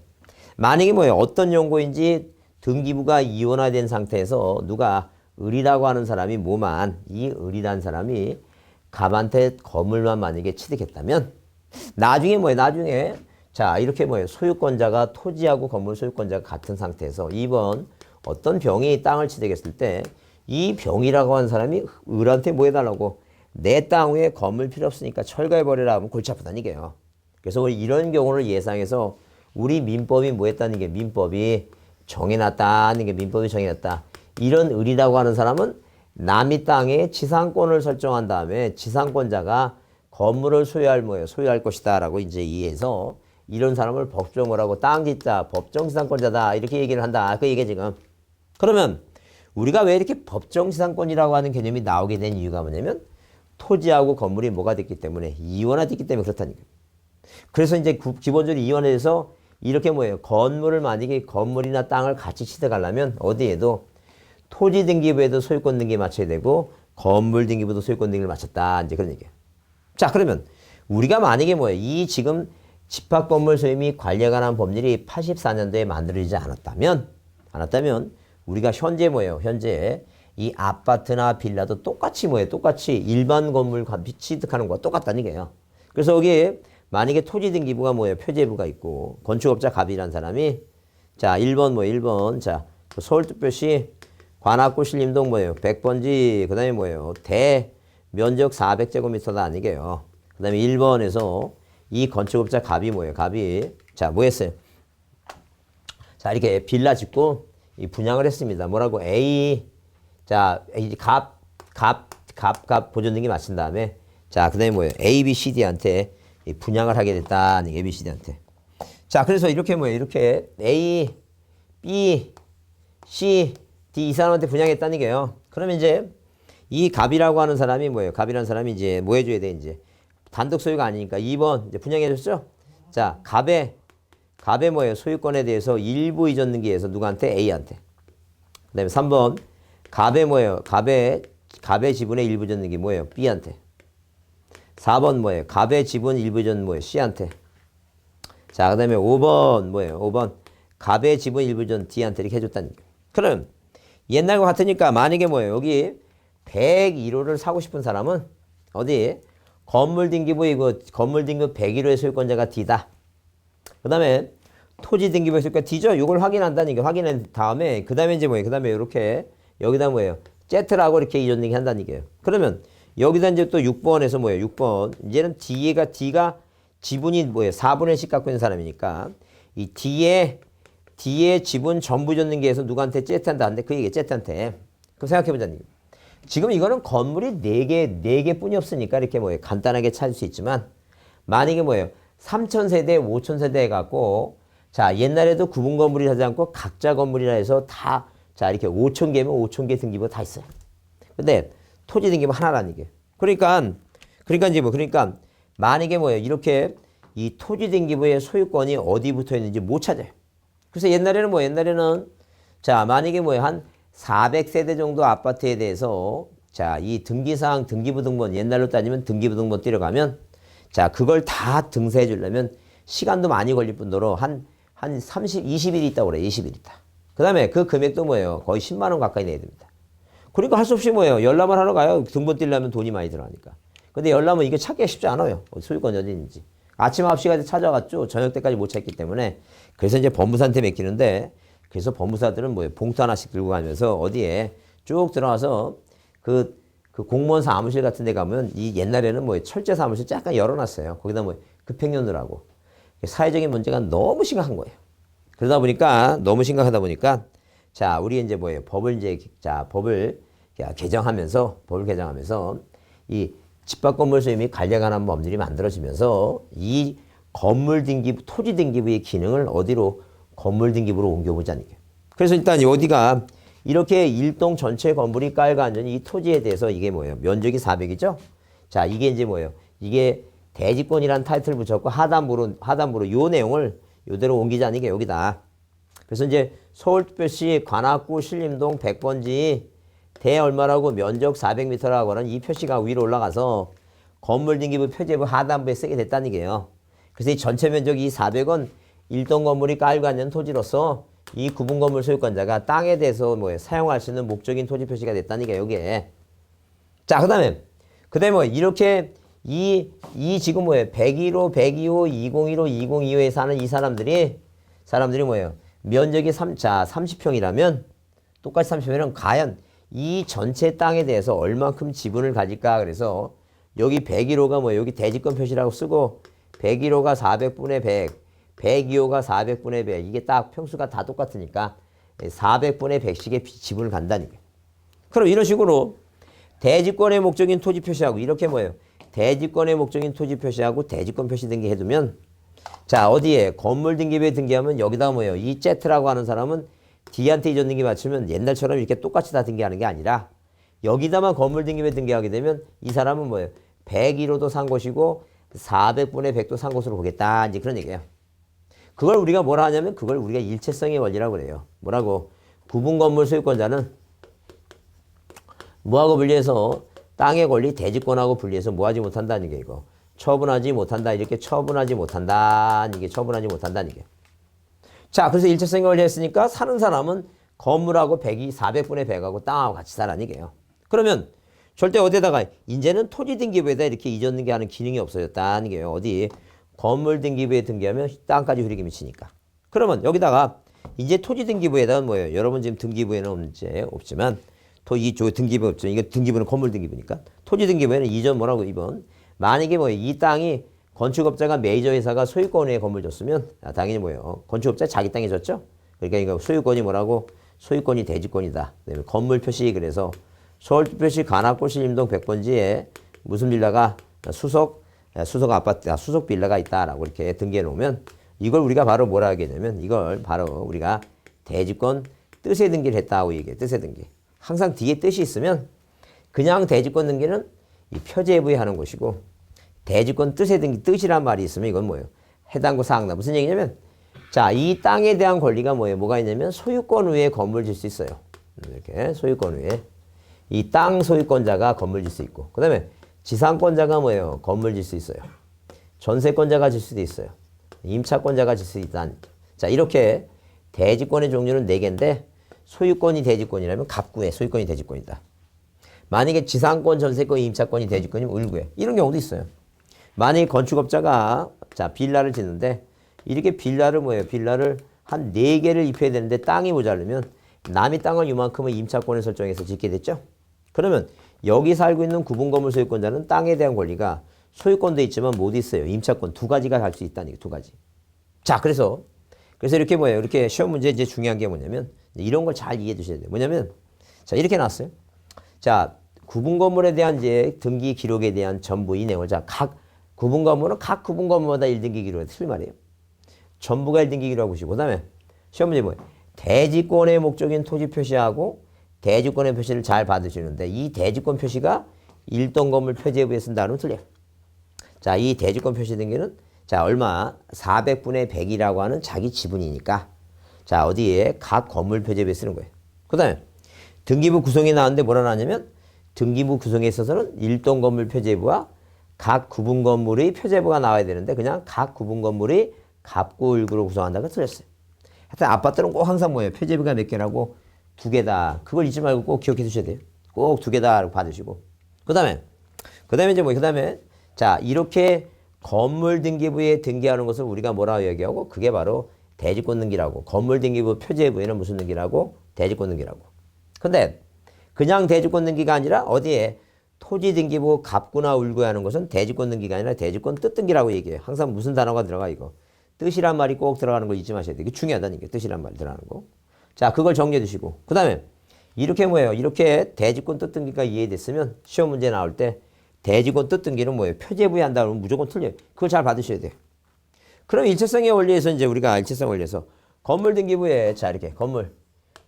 만약에 어떤 연고인지 등기부가 이원화된 상태에서 누가 을이라고 하는 사람이 뭐만 이 을이라는 사람이 갑한테 건물만 만약에 취득했다면 나중에 뭐예요? 나중에 자 이렇게 뭐예요? 소유권자가 토지하고 건물 소유권자가 같은 상태에서 2번 어떤 병이 땅을 취득했을 때 이 병이라고 하는 사람이 을한테 뭐 해달라고 내 땅 위에 건물 필요 없으니까 철거해버리라 하면 골치 아프다는 얘기예요. 그래서 우리 이런 경우를 예상해서 우리 민법이 뭐 했다는 게 민법이 정해놨다는 게 민법이 정해놨다. 이런 을이라고 하는 사람은 남의 땅에 지상권을 설정한 다음에 지상권자가 건물을 소유할 뭐예요? 소유할 것이다 라고 이제 이해해서 이런 사람을 법정을 하고 땅짓자 법정 지상권자다 이렇게 얘기를 한다. 그 얘기 지금. 그러면 우리가 왜 이렇게 법정 지상권이라고 하는 개념이 나오게 된 이유가 뭐냐면 토지하고 건물이 뭐가 됐기 때문에 이원화됐기 때문에 그렇다는 거예요. 그래서 이제 기본적으로 이원화돼서 이렇게 뭐예요? 건물을 만약에 건물이나 땅을 같이 취득하려면 어디에도 토지 등기부에도 소유권 등기 맞춰야 되고 건물 등기부도 소유권 등기를 맞췄다. 이제 그런 얘기예요. 자, 그러면 우리가 만약에 뭐예요? 이 지금 집합건물 소유 및 관리에 관한 법률이 84년도에 만들어지지 않았다면 우리가 현재 뭐예요? 현재 이 아파트나 빌라도 똑같이 뭐예요? 똑같이 일반 건물 취득하는 거와 똑같다는 얘기예요. 그래서 여기에 만약에 토지 등기부가 뭐예요? 표제부가 있고 건축업자 갑이라는 사람이 자 1번 뭐 1번 자 서울특별시 관악구 신림동 뭐예요? 100번지 그 다음에 뭐예요? 대 면적 400제곱미터다 아니게요. 그 다음에 1번에서 이 건축업자 갑이 뭐예요? 갑이 자 뭐 했어요? 자 이렇게 빌라 짓고 이 분양을 했습니다. 뭐라고? A 자 갑 보존등기 마친 다음에 자 그 다음에 뭐예요? A, B, C, D한테 분양을 하게 됐다. A, B, C, D한테. 자 그래서 이렇게 뭐예요? 이렇게 A, B, C, D 이 사람한테 분양했다는 얘기예요. 그러면 이제 이 갑이라고 하는 사람이 뭐예요? 갑이라는 사람이 이제 뭐 해줘야 돼? 이제 단독 소유가 아니니까 2번 이제 분양해줬죠? 자 갑의 뭐예요? 소유권에 대해서 일부 이전 등기해서 누구한테? A한테. 그 다음에 3번 갑의 뭐예요? 갑의 지분의 일부 이전 등기 뭐예요? B한테. 4번 뭐예요? 갑의 지분 일부 이전 뭐예요? C한테. 자, 그 다음에 5번 뭐예요? 5번 갑의 지분 일부 이전 D한테 이렇게 해줬다는 거예요. 그럼 옛날과 같으니까 만약에 뭐예요? 여기 101호를 사고 싶은 사람은 어디? 건물 등기부 이거 건물 등기부 101호의 소유권자가 D다. 그 다음에 토지 등기부에 소유권 D죠? 이걸 확인한다는 게 확인한 다음에 그 다음에 이제 뭐예요? 그 다음에 이렇게 여기다 뭐예요? Z라고 이렇게 이전 등기 한다는 얘기예요. 그러면 여기다 이제 또 6번에서 뭐예요? 6번 이제는 D가 지분이 뭐예요? 4분의 1씩 갖고 있는 사람이니까 이 D의 지분 전부 이전 등기해서 누구한테 Z한테 한데 그 얘기 Z한테. 그럼 생각해보자는 얘기예요. 지금 이거는 건물이 4개 뿐이 없으니까 이렇게 뭐예요? 간단하게 찾을 수 있지만 만약에 뭐예요? 3,000세대, 5,000세대 해갖고 자 옛날에도 구분 건물이 하지 않고 각자 건물이라 해서 다 자 이렇게 5,000개면 5,000개 등기부가 다 있어요. 근데 토지 등기부 하나라는 얘기예요. 그러니까 만약에 뭐예요? 이렇게 이 토지 등기부의 소유권이 어디 붙어 있는지 못 찾아요. 그래서 옛날에는 자 만약에 뭐예요? 한 400세대 정도 아파트에 대해서 자 이 등기사항 등기부 등본 옛날로 따지면 등기부 등본 뛰어가면 자 그걸 다 등사해 주려면 시간도 많이 걸릴 뿐더러 한 20일이 있다고 그래. 20일 있다. 그 다음에 그 금액도 뭐예요? 거의 10만 원 가까이 내야 됩니다. 그러니까 할 수 없이 뭐예요? 열람을 하러 가요. 등본 띄려면 돈이 많이 들어가니까. 근데 열람은 이게 찾기가 쉽지 않아요. 소유권이 어디 있는지. 아침 9시까지 찾아갔죠. 저녁 때까지 못 찾기 때문에. 그래서 이제 법무사한테 맡기는데 그래서 법무사들은 뭐예요? 봉투 하나씩 들고 가면서 어디에 쭉 들어가서 그 공무원 사무실 같은 데 가면 이 옛날에는 뭐예요? 철제 사무실 약간 열어놨어요. 거기다 뭐 급행료느라고. 사회적인 문제가 너무 심각한 거예요. 그러다 보니까 너무 심각하다 보니까 자 우리 이제 뭐예요? 법을 개정하면서 이 집합건물 소유 및 관리에 관한 법률이 만들어지면서 이 건물 등기부, 토지 등기부의 기능을 어디로 건물 등기부로 옮겨보자는 얘기예요. 그래서 일단 어디가 이렇게 일동 전체 건물이 깔고 앉은 이 토지에 대해서 이게 뭐예요? 면적이 400이죠? 자 이게 이제 뭐예요? 이게 대지권이라는 타이틀을 붙였고 하단부로 요 내용을 요대로 옮기자는 게 여기다. 그래서 이제 서울특별시 관악구 신림동 100번지 대 얼마라고 면적 400m라고 하는 이 표시가 위로 올라가서 건물 등기부 표제부 하단부에 쓰게 됐다는 얘기예요. 그래서 이 전체 면적이 400원 일동 건물이 깔고 앉는 토지로서 이 구분건물 소유권자가 땅에 대해서 뭐예요? 사용할 수 있는 목적인 토지 표시가 됐다는 게 여기에. 자, 그다음에 뭐 이렇게 이 지금 뭐예요? 101호, 102호, 201호, 202호에 사는 이 사람들이 뭐예요? 면적이 30평이라면 똑같이 30평이면 과연 이 전체 땅에 대해서 얼만큼 지분을 가질까? 그래서 여기 101호가 뭐예요? 여기 대지권 표시라고 쓰고 101호가 400분의 100, 102호가 400분의 100. 이게 딱 평수가 다 똑같으니까 400분의 100씩의 지분을 간다니까. 그럼 이런 식으로 대지권의 목적인 토지 표시하고 이렇게 뭐예요? 대지권의 목적인 토지 표시하고 대지권 표시 등기해두면 자 어디에 건물 등기부에 등기하면 여기다 뭐예요? 이 Z라고 하는 사람은 D한테 이전 등기 맞추면 옛날처럼 이렇게 똑같이 다 등기하는 게 아니라 여기다만 건물 등기부에 등기하게 되면 이 사람은 뭐예요? 101호도 산 것이고 400분의 100도 산 것으로 보겠다. 이제 그런 얘기예요. 그걸 우리가 뭐라 하냐면 그걸 우리가 일체성의 원리라고 그래요. 뭐라고? 구분 건물 소유권자는 뭐하고 분리해서 땅의 권리 대지권하고 분리해서 뭐하지 못한다는 게 이거. 처분하지 못한다. 이렇게 처분하지 못한다. 이게 처분하지 못한다는 게. 자, 그래서 일체성의 원리 했으니까 사는 사람은 건물하고 400분의 100하고 땅하고 같이 살라는 얘기예요. 그러면 절대 어디에다가 이제는 토지 등기부에다 이렇게 이전 등기하는 기능이 없어졌다는 게요. 어디? 건물 등기부에 등기하면 땅까지 흐리게 미치니까. 그러면 여기다가 이제 토지 등기부에다가 뭐예요? 여러분 지금 등기부에는 없지만 저 등기부 없죠. 이거 등기부는 건물 등기부니까. 토지 등기부에는 이전 뭐라고 이번 만약에 뭐예요? 이 땅이 건축업자가 메이저 회사가 소유권에 건물 줬으면 당연히 뭐예요? 건축업자 자기 땅에 줬죠. 그러니까 이거 소유권이 뭐라고? 소유권이 대지권이다. 그다음에 건물 표시 그래서 서울특별시 관악구시 임동 100번지에 무슨 빌라가 수속 아파트, 수속 빌라가 있다라고 이렇게 등기해 놓으면 이걸 우리가 바로 뭐라 하겠냐면 이걸 바로 우리가 대지권 뜻의 등기를 했다고 얘기해. 뜻의 등기. 항상 뒤에 뜻이 있으면 그냥 대지권 등기는 이 표제부에 하는 것이고 대지권 뜻의 등기 뜻이란 말이 있으면 이건 뭐예요? 해당구 사항나 무슨 얘기냐면 자, 이 땅에 대한 권리가 뭐예요? 뭐가 있냐면 소유권 위에 건물 질 수 있어요. 이렇게 소유권 위에 이 땅 소유권자가 건물 질 수 있고 그 다음에 지상권자가 뭐예요? 건물 질 수 있어요. 전세권자가 질 수도 있어요. 임차권자가 질 수 있다. 자, 이렇게 대지권의 종류는 4개인데 소유권이 대지권이라면 갑구에 소유권이 대지권이다. 만약에 지상권, 전세권, 임차권이 대지권이면 을구에 이런 경우도 있어요. 만약에 건축업자가 자 빌라를 짓는데 이렇게 빌라를 뭐예요? 빌라를 한 4개를 입혀야 되는데 땅이 모자르면 남의 땅을 이만큼은 임차권을 설정해서 짓게 됐죠. 그러면 여기 살고 있는 구분건물 소유권자는 땅에 대한 권리가 소유권도 있지만 못 있어요. 임차권 2가지가 갈 수 있다는 게 2가지. 자, 그래서 이렇게 뭐예요? 이렇게 시험 문제 이제 중요한 게 뭐냐면 이런 걸 잘 이해해 두셔야 돼요. 뭐냐면 자, 이렇게 나왔어요. 자, 구분건물에 대한 이제 등기 기록에 대한 전부 이 내용을 자, 각 구분건물은 각 구분건물마다 1등기 기록이 틀린 말이에요. 전부가 1등기 기록하고 보시고 그다음에 시험 문제 뭐예요? 대지권의 목적인 토지 표시하고 대지권의 표시를 잘 받으시는데 이 대지권 표시가 일동 건물 표제부에 쓴다는 틀려요. 자, 이 대지권 표시 등기는 자, 얼마? 400분의 100이라고 하는 자기 지분이니까 자, 어디에? 각 건물 표제부에 쓰는 거예요. 그 다음에 등기부 구성에 나왔는데 뭐라 나왔냐면 등기부 구성에 있어서는 일동 건물 표제부와 각 구분 건물의 표제부가 나와야 되는데 그냥 각 구분 건물이 갑구 을구로 구성한다고 틀렸어요. 하여튼 아파트는 꼭 항상 뭐예요? 표제부가 몇 개라고? 2개다. 그걸 잊지 말고 꼭 기억해 두셔야 돼요. 꼭 2개다라고 받으시고. 그 다음에 이제 그 다음에 자, 이렇게 건물 등기부에 등기하는 것을 우리가 뭐라고 얘기하고 그게 바로 대지권 등기라고. 건물 등기부 표제부에는 무슨 등기라고? 대지권 등기라고. 근데 그냥 대지권 등기가 아니라 어디에 토지 등기부 갑구나 을구에 하는 것은 대지권 등기가 아니라 대지권 뜻 등기라고 얘기해요. 항상 무슨 단어가 들어가 이거. 뜻이란 말이 꼭 들어가는 걸 잊지 마셔야 돼요. 이게 중요하다는 게 뜻이란 말이 들어가는 거. 자, 그걸 정리해 두시고. 그 다음에 이렇게 뭐예요? 이렇게 대지권 뜻 등기가 이해됐으면 시험 문제 나올 때 대지권 뜻 등기는 뭐예요? 표제부에 한다 그러면 무조건 틀려요. 그걸 잘 받으셔야 돼요. 그럼 일체성의 원리에서 이제 우리가 일체성 원리에서 건물 등기부에 자, 이렇게 건물.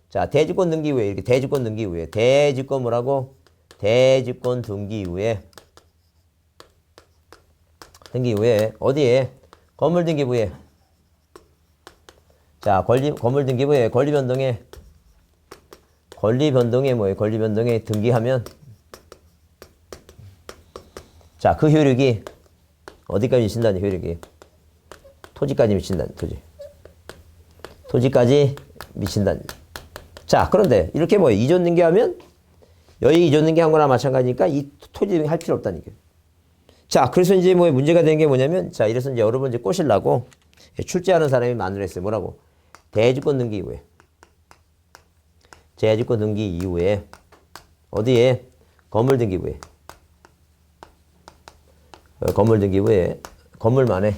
자, 대지권 등기 후에 이렇게 대지권 등기 후에 대지권 뭐라고? 대지권 등기 후에 어디에? 건물 등기부에 자, 건물 등기부에 권리 변동에 뭐예요? 권리 변동에 등기하면 자, 그 효력이 어디까지 미친다니 효력이? 토지까지 미친다니 토지까지 미친다는 얘기. 자, 그런데 이렇게 뭐 이전 등기하면 여기 이전 등기한 거나 마찬가지니까 이 토지 등기 할 필요 없다는 얘기예요. 자, 그래서 이제 뭐 문제가 되는 게 뭐냐면, 자, 이래서 이제 여러분 이제 꼬시려고 출제하는 사람이 만들어냈어요. 뭐라고? 대지권 등기 이후에. 대지권 등기 이후에. 어디에? 건물 등기 후에. 건물 등기 후에. 건물만에.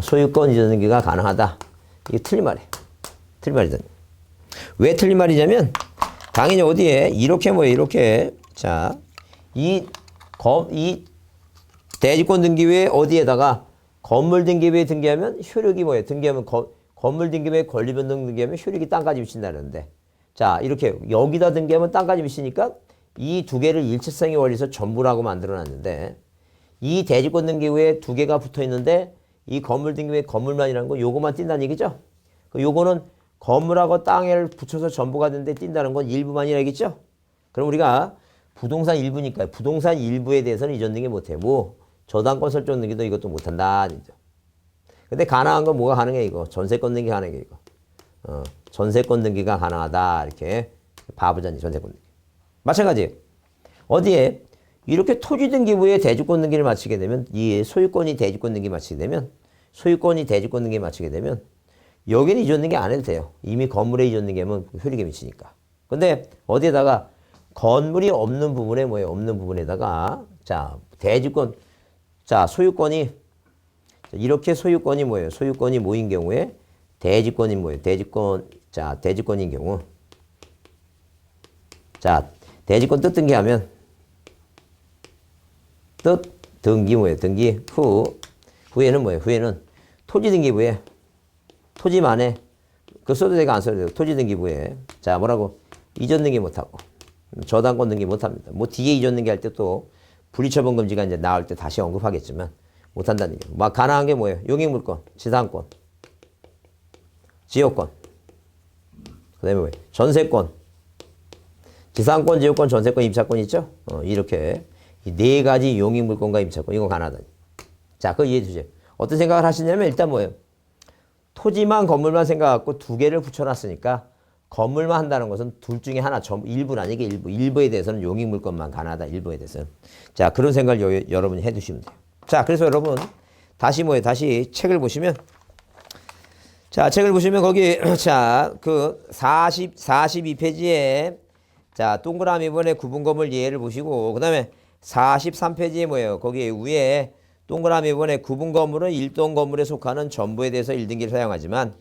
소유권 이전 등기가 가능하다. 이게 틀린 말이에요. 틀린 말이다. 왜 틀린 말이냐면, 당연히 어디에? 이렇게 뭐예요? 이렇게. 자, 이 대지권 등기 후에 어디에다가 건물 등기 후에 등기하면 효력이 뭐예요? 등기하면 건물 등기 후에 권리 변동 등기하면 효력이 땅까지 미친다는데, 자, 이렇게 여기다 등기하면 땅까지 미치니까 이 두 개를 일체성의 원리에서 전부라고 만들어 놨는데, 이 대지권 등기 후에 두 개가 붙어 있는데 이 건물 등기 후에 건물만이라는 거 요거만 띈다는 얘기죠. 요거는 건물하고 땅을 붙여서 전부가 되는데 띈다는 건 일부만이라겠죠. 그럼 우리가 부동산 일부니까 부동산 일부에 대해서는 이전 등기 못해. 뭐 저당권 설정 등기도 이것도 못한다. 근데 가능한 건 뭐가 가능해 이거? 전세권 등기 가능해 이거. 전세권 등기가 가능하다. 이렇게 바보잖니 전세권 등기. 마찬가지. 어디에? 이렇게 토지 등기부에 대지권 등기를 마치게 되면 이 소유권이 대지권 등기 마치게 되면 소유권이 대지권 등기 마치게 되면 여기는 이전 등기 안 해도 돼요. 이미 건물에 이전 등기하면 효력이 미치니까. 근데 어디에다가 건물이 없는 부분에 뭐예요? 없는 부분에다가 자 대지권 자 소유권이 이렇게 소유권이 뭐예요? 소유권이 모인 경우에 대지권이 뭐예요? 대지권 자 대지권인 경우 자 대지권 뜻 등기하면 뜻 등기 뭐예요? 등기 후에는 뭐예요? 후에는 토지 등기부에 토지만에 그 써도 되고 안 써도 되고 토지 등기부에 자 뭐라고 이전 등기 못하고 저당권 등기 못합니다. 뭐 뒤에 이전 등기 할 때 또 불이처분 금지가 이제 나올 때 다시 언급하겠지만 못한다는 얘기예요. 막 가능한 게 뭐예요? 용익물권, 지상권, 지역권, 그다음에 뭐예요? 전세권, 지상권, 지역권, 전세권, 임차권 있죠? 이렇게 이 네 가지 용익물권과 임차권 이거 가능하다. 자, 그거 이해해 주세요. 어떤 생각을 하시냐면 일단 뭐예요? 토지만 건물만 생각하고 두 개를 붙여놨으니까 건물만 한다는 것은 둘 중에 하나, 일부는 아니게 일부에 대해서는 용익물권만 가능하다. 일부에 대해서는. 자, 그런 생각을 여러분이 해두시면 돼요. 자, 그래서 여러분 다시 뭐예요? 다시 책을 보시면 자, 책을 보시면 거기 자, 그 42페이지에 자, 동그라미 번에 구분건물 예를 보시고 그다음에 43페이지에 뭐예요? 거기 위에 동그라미 번에 구분건물은 1동 건물에 속하는 전부에 대해서 1등기를 사용하지만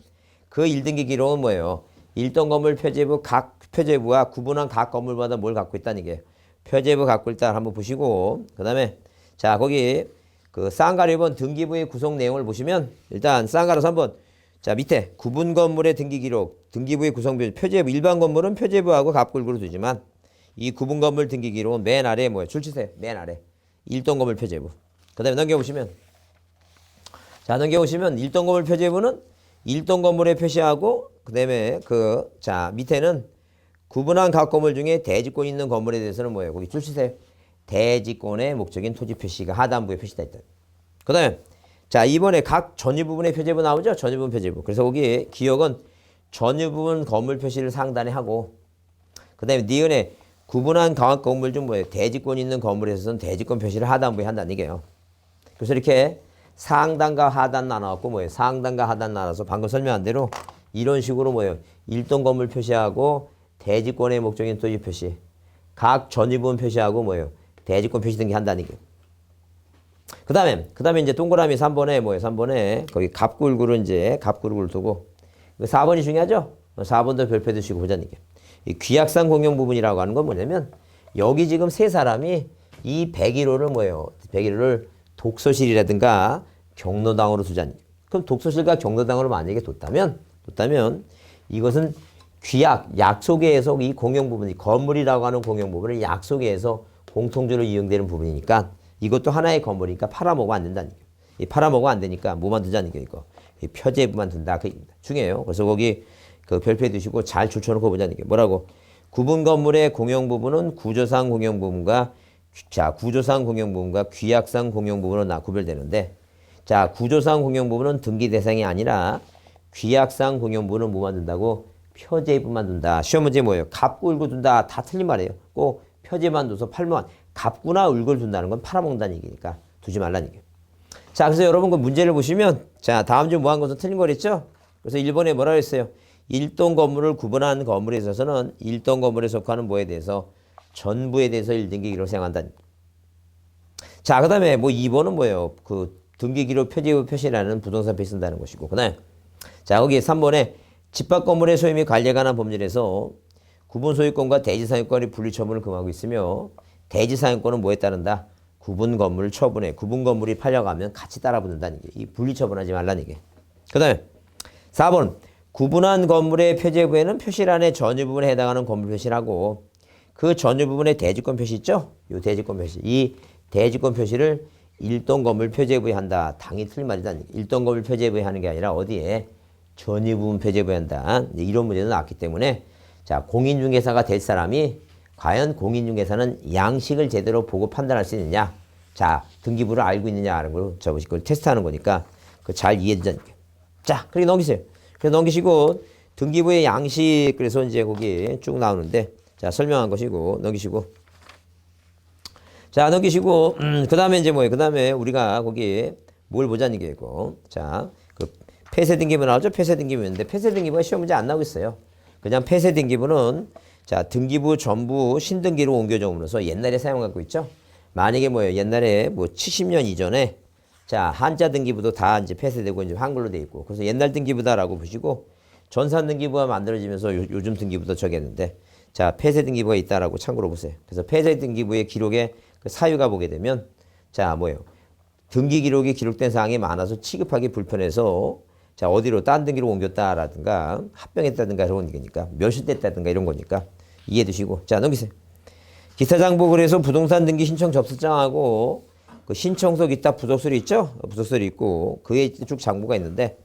그 1등기 기록은 뭐예요? 1동 건물 표제부 각 표제부와 구분한 각 건물마다 뭘 갖고 있다는 게 표제부 갖고 있다 한번 보시고 그다음에 자 거기 그 쌍가루 1번 등기부의 구성 내용을 보시면 일단 쌍가루서 한번 자 밑에 구분 건물의 등기 기록 등기부의 구성 표제부 일반 건물은 표제부하고 갑굴구로 두지만 이 구분 건물 등기 기록은 맨 아래에 뭐예요? 줄치세요. 맨 아래 1동 건물 표제부 그 다음에 넘겨보시면 자 넘겨보시면 1동 건물 표제부는 1동 건물에 표시하고 그 다음에 그 자 밑에는 구분한 각 건물 중에 대지권 있는 건물에 대해서는 뭐예요? 거기 줄치세요. 대지권의 목적인 토지 표시가 하단부에 표시되어 있다. 그 다음에 자 이번에 각 전유 부분의 표제부 나오죠? 전유 부분 표제부. 그래서 거기 기억은 전유 부분 건물 표시를 상단에 하고 그 다음에 니은에 구분한 각 건물 중 뭐예요? 대지권 있는 건물에서는 대지권 표시를 하단부에 한다는 얘기예요. 그래서 이렇게 상단과 하단 나눠갖고 뭐예요? 상단과 하단 나눠서 방금 설명한 대로 이런 식으로 뭐예요? 1동 건물 표시하고 대지권의 목적인 토지 표시 각 전유 부분 표시하고 뭐예요? 대지권 표시 등기 한다는 얘기예요. 그 다음에 이제 동그라미 3번에 뭐예요? 3번에 거기 갑굴구를 이제 갑굴구를 두고 4번이 중요하죠? 4번도 별표 두시고 보자는 얘기예요. 이 귀약상 공용 부분이라고 하는 건 뭐냐면 여기 지금 세 사람이 이 101호를 뭐예요? 101호를 독서실이라든가 경로당으로 두자는 얘기예요. 그럼 독서실과 경로당으로 만약에 뒀다면 이것은 귀약, 약속에서 이 공용 부분이 건물이라고 하는 공용 부분을 약속에서 공통적으로 이용되는 부분이니까 이것도 하나의 건물이니까 팔아먹으면 안 된다는 얘기예요. 이 팔아먹으면 안 되니까 뭐만 두자는 얘기예요. 이거. 이 표제부만 둔다. 그 얘기입니다. 중요해요. 그래서 거기 그 별표에 두시고 잘 줄쳐놓고 보자는 얘기예요. 뭐라고? 구분 건물의 공용 부분은 구조상 공용 부분과 자 구조상 공용 부분과 귀약상 공용 부분으로 구별되는데 자 구조상 공용 부분은 등기 대상이 아니라 귀약상 공용부는 뭐 만든다고? 표제입부만 둔다. 시험 문제 뭐예요? 갑구 을구 둔다. 다 틀린 말이에요. 꼭 표제만 둬서 팔면 갑구나 을구를 둔다는 건 팔아먹는다는 얘기니까 두지 말라는 얘기예요. 자, 그래서 여러분 그 문제를 보시면 자, 다음 중 뭐한 것은 틀린 거랬죠? 그래서 1번에 뭐라 그랬어요? 일동 건물을 구분한 건물에 있어서는 일동 건물에 속하는 뭐에 대해서 전부에 대해서 1등기 기록을 사용한다는. 자, 그 다음에 뭐 2번은 뭐예요? 그 등기 기록 표제부 표시라는 부동산 표시 쓴다는 것이고. 그 다음에 자, 거기 3번에 집합 건물의 소유 및 관리에 관한 법률에서 구분 소유권과 대지 사용권이 분리 처분을 금하고 있으며 대지 사용권은 뭐에 따른다? 구분 건물 처분에 구분 건물이 팔려가면 같이 따라 붙는다는 게 이 분리 처분하지 말라는 게. 그 다음에 4번 구분한 건물의 표제부에는 표시란의 전유 부분에 해당하는 건물 표시라고 그 전유 부분에 대지권 표시 있죠? 이 대지권 표시. 이 대지권 표시를 일동 건물 표제부에 한다. 당연히 틀린 말이다. 일동 건물 표제부에 하는 게 아니라 어디에? 전유 부분 표제부에 한다. 이런 문제도 나왔기 때문에 자, 공인중개사가 될 사람이 과연 공인중개사는 양식을 제대로 보고 판단할 수 있느냐? 자, 등기부를 알고 있느냐라는 걸 저것이 그걸 테스트하는 거니까 그 잘 이해되잖아요. 자, 그렇게 넘기세요. 그래서 넘기시고 등기부의 양식 그래서 이제 거기 쭉 나오는데 자, 설명한 것이고 넘기시고 자, 넘기시고 그다음에 이제 뭐예요? 그다음에 우리가 거기 뭘 보자는 게고 자, 그 폐쇄 등기부 나오죠? 폐쇄 등기부인데 폐쇄 등기부가 시험 문제 안 나오고 있어요. 그냥 폐쇄 등기부는 자, 등기부 전부 신등기로 옮겨줌으로써 옛날에 사용하고 있죠. 만약에 뭐예요? 옛날에 뭐 70년 이전에 자, 한자 등기부도 다 이제 폐쇄되고 이제 한글로 돼 있고 그래서 옛날 등기부다라고 보시고 전산 등기부가 만들어지면서 요즘 등기부도 저겠는데 자, 폐쇄 등기부가 있다라고 참고로 보세요. 그래서 폐쇄 등기부의 기록에 그 사유가 보게 되면 자, 뭐예요? 등기 기록이 기록된 사항이 많아서 취급하기 불편해서 자, 어디로 딴 등기로 옮겼다라든가 합병했다든가 이런 거니까 멸실됐다든가 이런 거니까 이해해 두시고 자, 넘기세요. 기타장부 그래서 부동산 등기 신청 접수장하고 그 신청서 기타 부속서류 있죠? 부속서류 있고 그에 쭉 장부가 있는데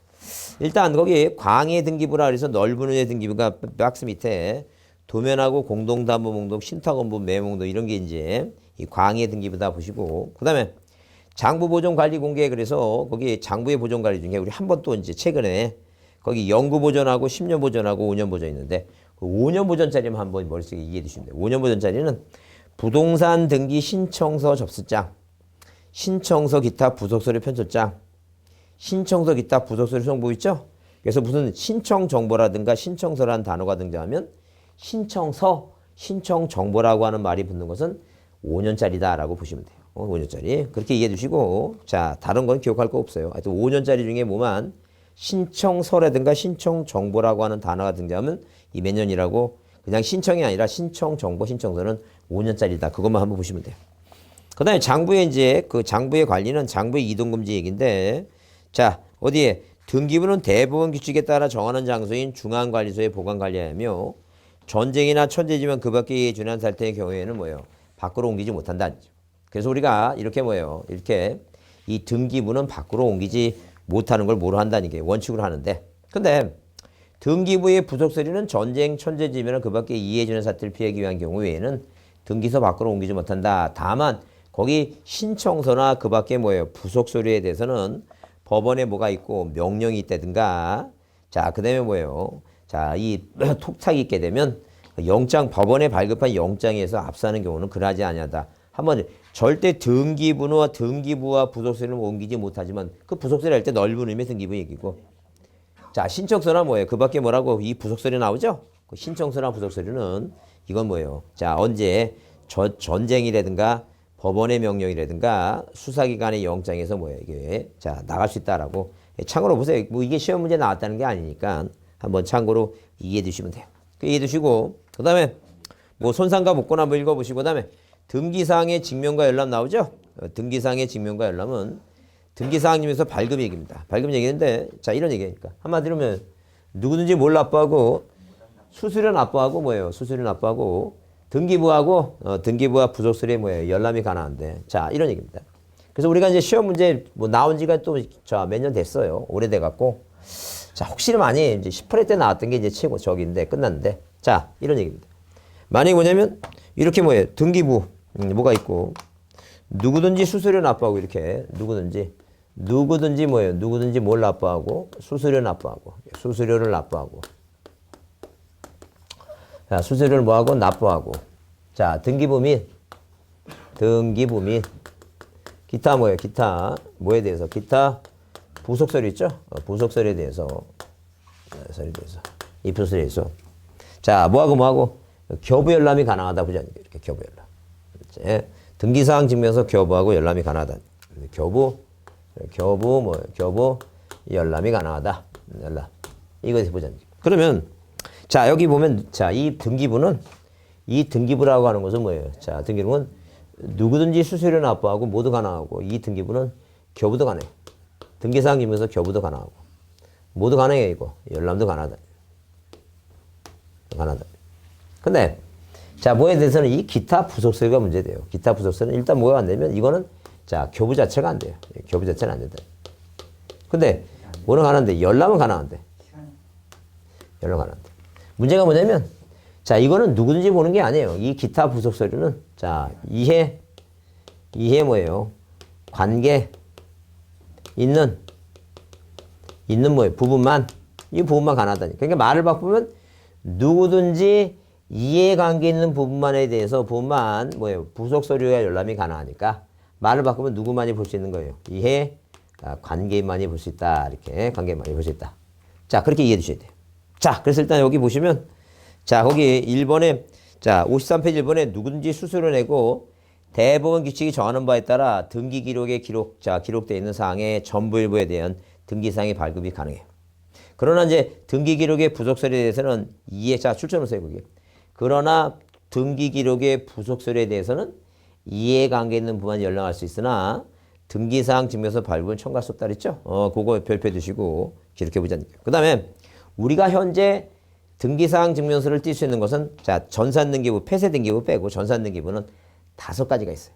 일단 거기 광해 등기부라 그래서 넓은 은의 등기부가 박스 밑에 도면하고 공동담보 목록, 신탁원부, 매목록 이런 게 이제 이 광해 등기부다 보시고 그다음에 장부 보존 관리 공개 그래서 거기 장부의 보존 관리 중에 우리 한 번 또 이제 최근에 거기 영구 보존하고 10년 보존하고 5년 보존 있는데 그 5년 보존짜리만 한번 머릿속에 이해해 두시면 돼요. 5년 보존짜리는 부동산 등기 신청서 접수장, 신청서 기타 부속서류 편집장, 신청서 기타 부속서류 송부 있죠? 그래서 무슨 신청 정보라든가 신청서라는 단어가 등장하면 신청서, 신청 정보라고 하는 말이 붙는 것은 5년짜리다라고 보시면 돼요. 5년짜리. 그렇게 이해해 주시고 자, 다른 건 기억할 거 없어요. 하여튼 5년짜리 중에 뭐만 신청서라든가 신청 정보라고 하는 단어가 등장하면 이 몇 년이라고 그냥 신청이 아니라 신청 정보 신청서는 5년짜리다. 그것만 한번 보시면 돼요. 그 다음에 장부의 이제 그 장부의 관리는 장부의 이동금지 얘기인데 자, 어디에 등기부는 대법원 규칙에 따라 정하는 장소인 중앙관리소에 보관관리하며 전쟁이나 천재지면 그 밖에 준한 사태의 경우에는 뭐예요? 밖으로 옮기지 못한다. 그래서 우리가 이렇게 뭐예요? 이렇게 이 등기부는 밖으로 옮기지 못하는 걸 뭐로 한다는 게 원칙으로 하는데 근데 등기부의 부속서류는 전쟁, 천재지면 그 밖에 이해주는 사태를 피하기 위한 경우 외에는 등기소 밖으로 옮기지 못한다. 다만 거기 신청서나 그 밖에 뭐예요? 부속서류에 대해서는 법원에 뭐가 있고 명령이 있다든가 자, 그 다음에 뭐예요? 자, 이 톡탁이 있게 되면 영장, 법원에 발급한 영장에서 압수하는 경우는 그러하지 아니하다. 한번 절대 등기부와 부속서류는 옮기지 못하지만 그 부속서류 할 때 넓은 의미의 등기부 얘기고 자, 신청서나 뭐예요? 그 밖에 뭐라고 이 부속서류 나오죠? 그 신청서나 부속서류는 이건 뭐예요? 자, 언제 전쟁이라든가 법원의 명령이라든가 수사기관의 영장에서 뭐예요? 이게 자, 나갈 수 있다라고 참고로 보세요. 뭐 이게 시험 문제 나왔다는 게 아니니까 한번 참고로 이해해 두시면 돼요. 이해해 두시고 그 다음에 뭐 손상과 복권 한번 읽어보시고 그 다음에 등기사항의 직명과 열람 나오죠? 등기사항의 직명과 열람은 등기사항 중에서 발급 얘기입니다. 발급 얘기인데 자, 이런 얘기니까 한마디로 하면 누구든지 뭘 납부하고 수수료 납부하고 뭐예요? 수수료 납부하고 등기부하고 등기부와 부속서류에 뭐예요? 열람이 가능한데 자, 이런 얘기입니다. 그래서 우리가 이제 시험 문제 뭐 나온 지가 또 몇 년 됐어요. 오래돼 갖고 자, 혹시나 많이 이제 18회 때 나왔던 게 이제 최고 저기인데 끝났는데 자, 이런 얘기입니다. 만약에 뭐냐면 이렇게 뭐예요? 등기부 뭐가 있고 누구든지 수수료 납부하고 이렇게 누구든지 누구든지 뭐예요? 누구든지 뭘 납부하고? 수수료 납부하고. 수수료를 납부하고. 자, 수수료를 뭐하고? 납부하고. 자, 등기부 및 기타 뭐예요? 기타 뭐에 대해서? 기타 부속서류 있죠? 부속서류에 대해서. 이 부속서류에 대해서. 자, 뭐하고? 교부 열람이 가능하다 보지 않니까 이렇게 교부 열람. 예, 등기사항 증명서 교부하고 열람이 가능하다. 교부 열람이 가능하다. 열람. 이거에서 보자. 그러면 자, 여기 보면 자, 이 등기부라고 하는 것은 뭐예요? 자, 등기부는 누구든지 수수료 납부하고 모두 가능하고 이 등기부는 교부도 가능해. 등기사항 증명서 교부도 가능하고 모두 가능해 이거. 열람도 가능하다. 근데 자, 뭐에 대해서는 이 기타 부속서류가 문제돼요. 기타 부속서류는 일단 뭐가 안 되면 이거는 자, 교부 자체가 안 돼요. 교부 자체는 안 된다. 근데 뭐는 가능한데 열람은 가능한데. 열람 가능한데. 문제가 뭐냐면 자, 이거는 누구든지 보는 게 아니에요. 이 기타 부속서류는 자, 이해 뭐예요? 관계 있는 뭐예요? 부분만 이 부분만 가능하다니. 그러니까 말을 바꾸면 누구든지 이해관계 있는 부분만에 대해서 부분만 뭐예요? 부속서류와 열람이 가능하니까 말을 바꾸면 누구만이 볼 수 있는 거예요? 이해 관계만이 볼 수 있다. 이렇게 관계만이 볼 수 있다. 자, 그렇게 이해해 주셔야 돼요. 자, 그래서 일단 여기 보시면 자, 거기 1번에 자, 53페이지 1번에 누구든지 수수료 내고 대법원 규칙이 정하는 바에 따라 등기 기록에 기록되어 있는 사항의 전부 일부에 대한 등기사항의 발급이 가능해요. 그러나 이제 등기 기록의 부속서류에 대해서는 자, 출처를 써요, 거기. 그러나 등기 기록의 부속서류에 대해서는 이해관계 있는 부분만 열람할 수 있으나 등기사항 증명서 발급은 청구할 수 없다 그랬죠? 그거 별표해 두시고 기록해 보자니까. 그 다음에 우리가 현재 등기사항 증명서를 띌 수 있는 것은 자, 전산등기부, 폐쇄등기부 빼고 전산등기부는 5가지가 있어요.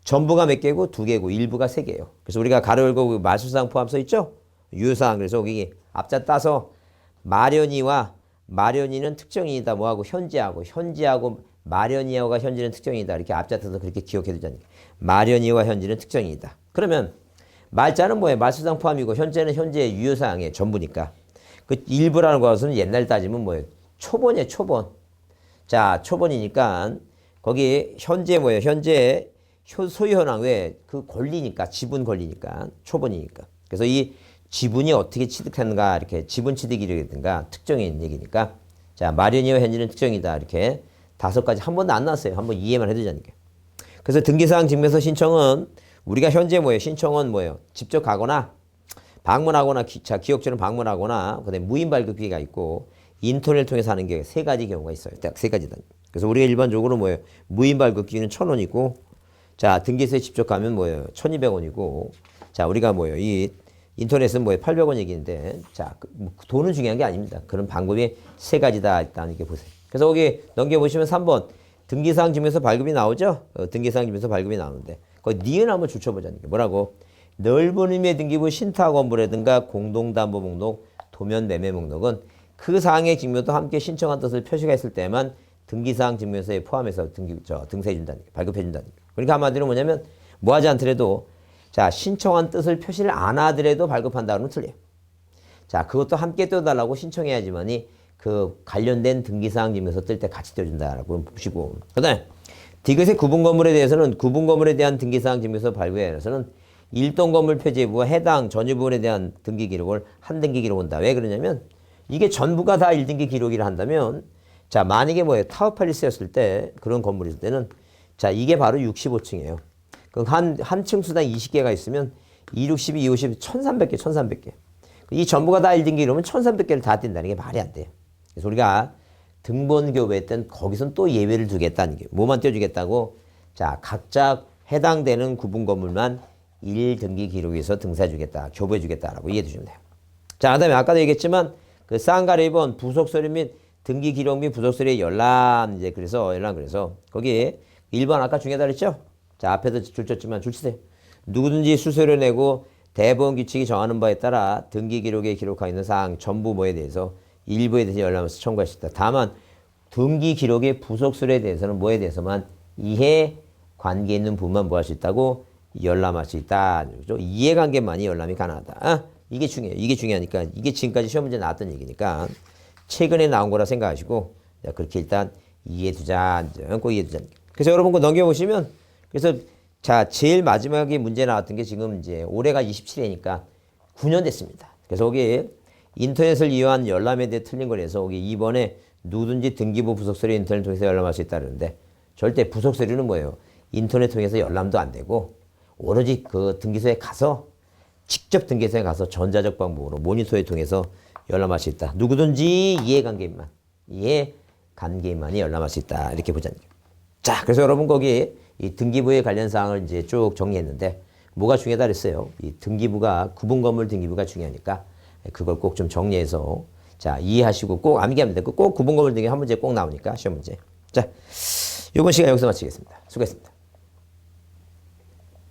전부가 몇 개고 2개고 일부가 3개예요. 그래서 우리가 가로 열고 말수사항 포함 써 있죠? 유효사항. 그래서 여기 앞자 따서 마련이는 특정인이다. 뭐하고 현지하고 마련이하고가 현지는 특정이다. 이렇게 앞자 따서 그렇게 기억해 두자니까. 마련이와 현지는 특정이다. 그러면 말자는 뭐예요? 말수사항 포함이고 현재는 현재의 유효사항의 전부니까. 그 일부라는 것은 옛날 따지면 뭐예요? 초본이에요, 초본. 자, 초본이니까 거기 현재 뭐예요? 현재 소유현황 왜? 그 권리니까, 지분 권리니까, 초본이니까. 그래서 이 지분이 어떻게 취득하는가, 이렇게 지분 취득이라든가 특정인 얘기니까. 자, 마련이와 현지는 특정이다. 이렇게 5가지 한 번도 안 나왔어요. 한번 이해만 해두자니까. 그래서 등기사항 증명서 신청은 우리가 현재 뭐예요? 신청은 뭐예요? 직접 가거나 방문하거나 기억처는 방문하거나 그다음에 무인 발급기가 있고 인터넷 통해서 하는 게 3가지 경우가 있어요. 딱 3가지다. 그래서 우리가 일반적으로 뭐예요? 무인 발급기는 1,000원이고 자, 등기소에 직접 가면 뭐예요? 1,200원이고 자, 우리가 뭐예요? 이 인터넷은 뭐예요? 800원 얘기인데 자, 돈은 중요한 게 아닙니다. 그런 방법이 3가지다. 일단 이렇게 보세요. 그래서 거기 넘겨보시면 3번 등기사항 증명서 발급이 나오죠? 등기사항 증명서 발급이 나오는데 거기 니은 한번 줄쳐보자니까. 뭐라고? 넓은 의미의 등기부 신탁 원부라든가 공동담보 목록, 도면 매매 목록은 그 사항의 증명도 함께 신청한 뜻을 표시가 있을 때만 등기사항 증명서에 포함해서 등세해준다는 게 발급해준다는 게. 그러니까 한마디로 뭐냐면 뭐 하지 않더라도 자, 신청한 뜻을 표시를 안 하더라도 발급한다 그러면 틀려요. 자, 그것도 함께 떼어달라고 신청해야지만이 그 관련된 등기사항 증명서 뜰 때 같이 떼어준다라고 보시고. 그 다음에 디귿의 구분 건물에 대해서는 구분 건물에 대한 등기사항 증명서 발급에 대해서는 일동 건물 표지부와 해당 전유 부분에 대한 등기 기록을 한 등기 기록 온다. 왜 그러냐면 이게 전부가 다 1등기 기록이라 한다면 자, 만약에 뭐예요? 타워팰리스였을 때 그런 건물이 있을 때는 자, 이게 바로 65층이에요. 그럼 한 층수당 20개가 있으면 2, 62, 2, 50, 1300개. 이 전부가 다 1등기 이러면 1300개를 다 뗀다는 게 말이 안 돼요. 그래서 우리가 등본교부에 땐 거기선 또 예외를 두겠다는 게 뭐만 떼어주겠다고 자, 각자 해당되는 구분 건물만 1등기 기록에서 등사해주겠다, 교부해주겠다라고 이해해 주시면 돼요. 자, 그 다음에 아까도 얘기했지만 그 쌍가리 2번 부속서류 및 등기 기록 및 부속서류의 열람 이제 그래서 거기 1번 아까 중요하다 그랬죠? 자, 앞에도 줄 쳤지만 줄 치세요. 누구든지 수수료 내고 대법원 규칙이 정하는 바에 따라 등기 기록에 기록하여 있는 사항 전부 뭐에 대해서 일부에 대해서 열람해서 청구할 수 있다. 다만 등기 기록의 부속서류에 대해서는 뭐에 대해서만 이해 관계 있는 부분만 뭐 할 수 있다고 열람할 수 있다. 그죠? 이해관계만이 열람이 가능하다. 아, 이게 중요해요. 이게 중요하니까 이게 지금까지 시험 문제 나왔던 얘기니까 최근에 나온 거라 생각하시고 자, 그렇게 일단 이해두자. 꼭 이해두자. 그래서 여러분 그 넘겨보시면 그래서 자 제일 마지막에 문제 나왔던 게 지금 이제 올해가 27회니까 9년 됐습니다. 그래서 거기 인터넷을 이용한 열람에 대해 틀린 거라서 거기 2번에 누구든지 등기부 부속서류 인터넷 통해서 열람할 수 있다는데 절대 부속서류는 뭐예요? 인터넷 통해서 열람도 안 되고 오로지 그 등기소에 가서 직접 등기소에 가서 전자적 방법으로 모니터에 통해서 열람할 수 있다. 누구든지 이해관계인만이 열람할 수 있다. 이렇게 보자는 거예요. 자, 그래서 여러분 거기 이 등기부에 관련 사항을 이제 쭉 정리했는데 뭐가 중요하다 그랬어요. 이 등기부가 구분건물 등기부가 중요하니까 그걸 꼭 좀 정리해서 자 이해하시고 꼭 암기하면 되고 꼭 구분건물 등기 한 문제 꼭 나오니까 시험 문제. 자, 이번 시간 여기서 마치겠습니다. 수고했습니다.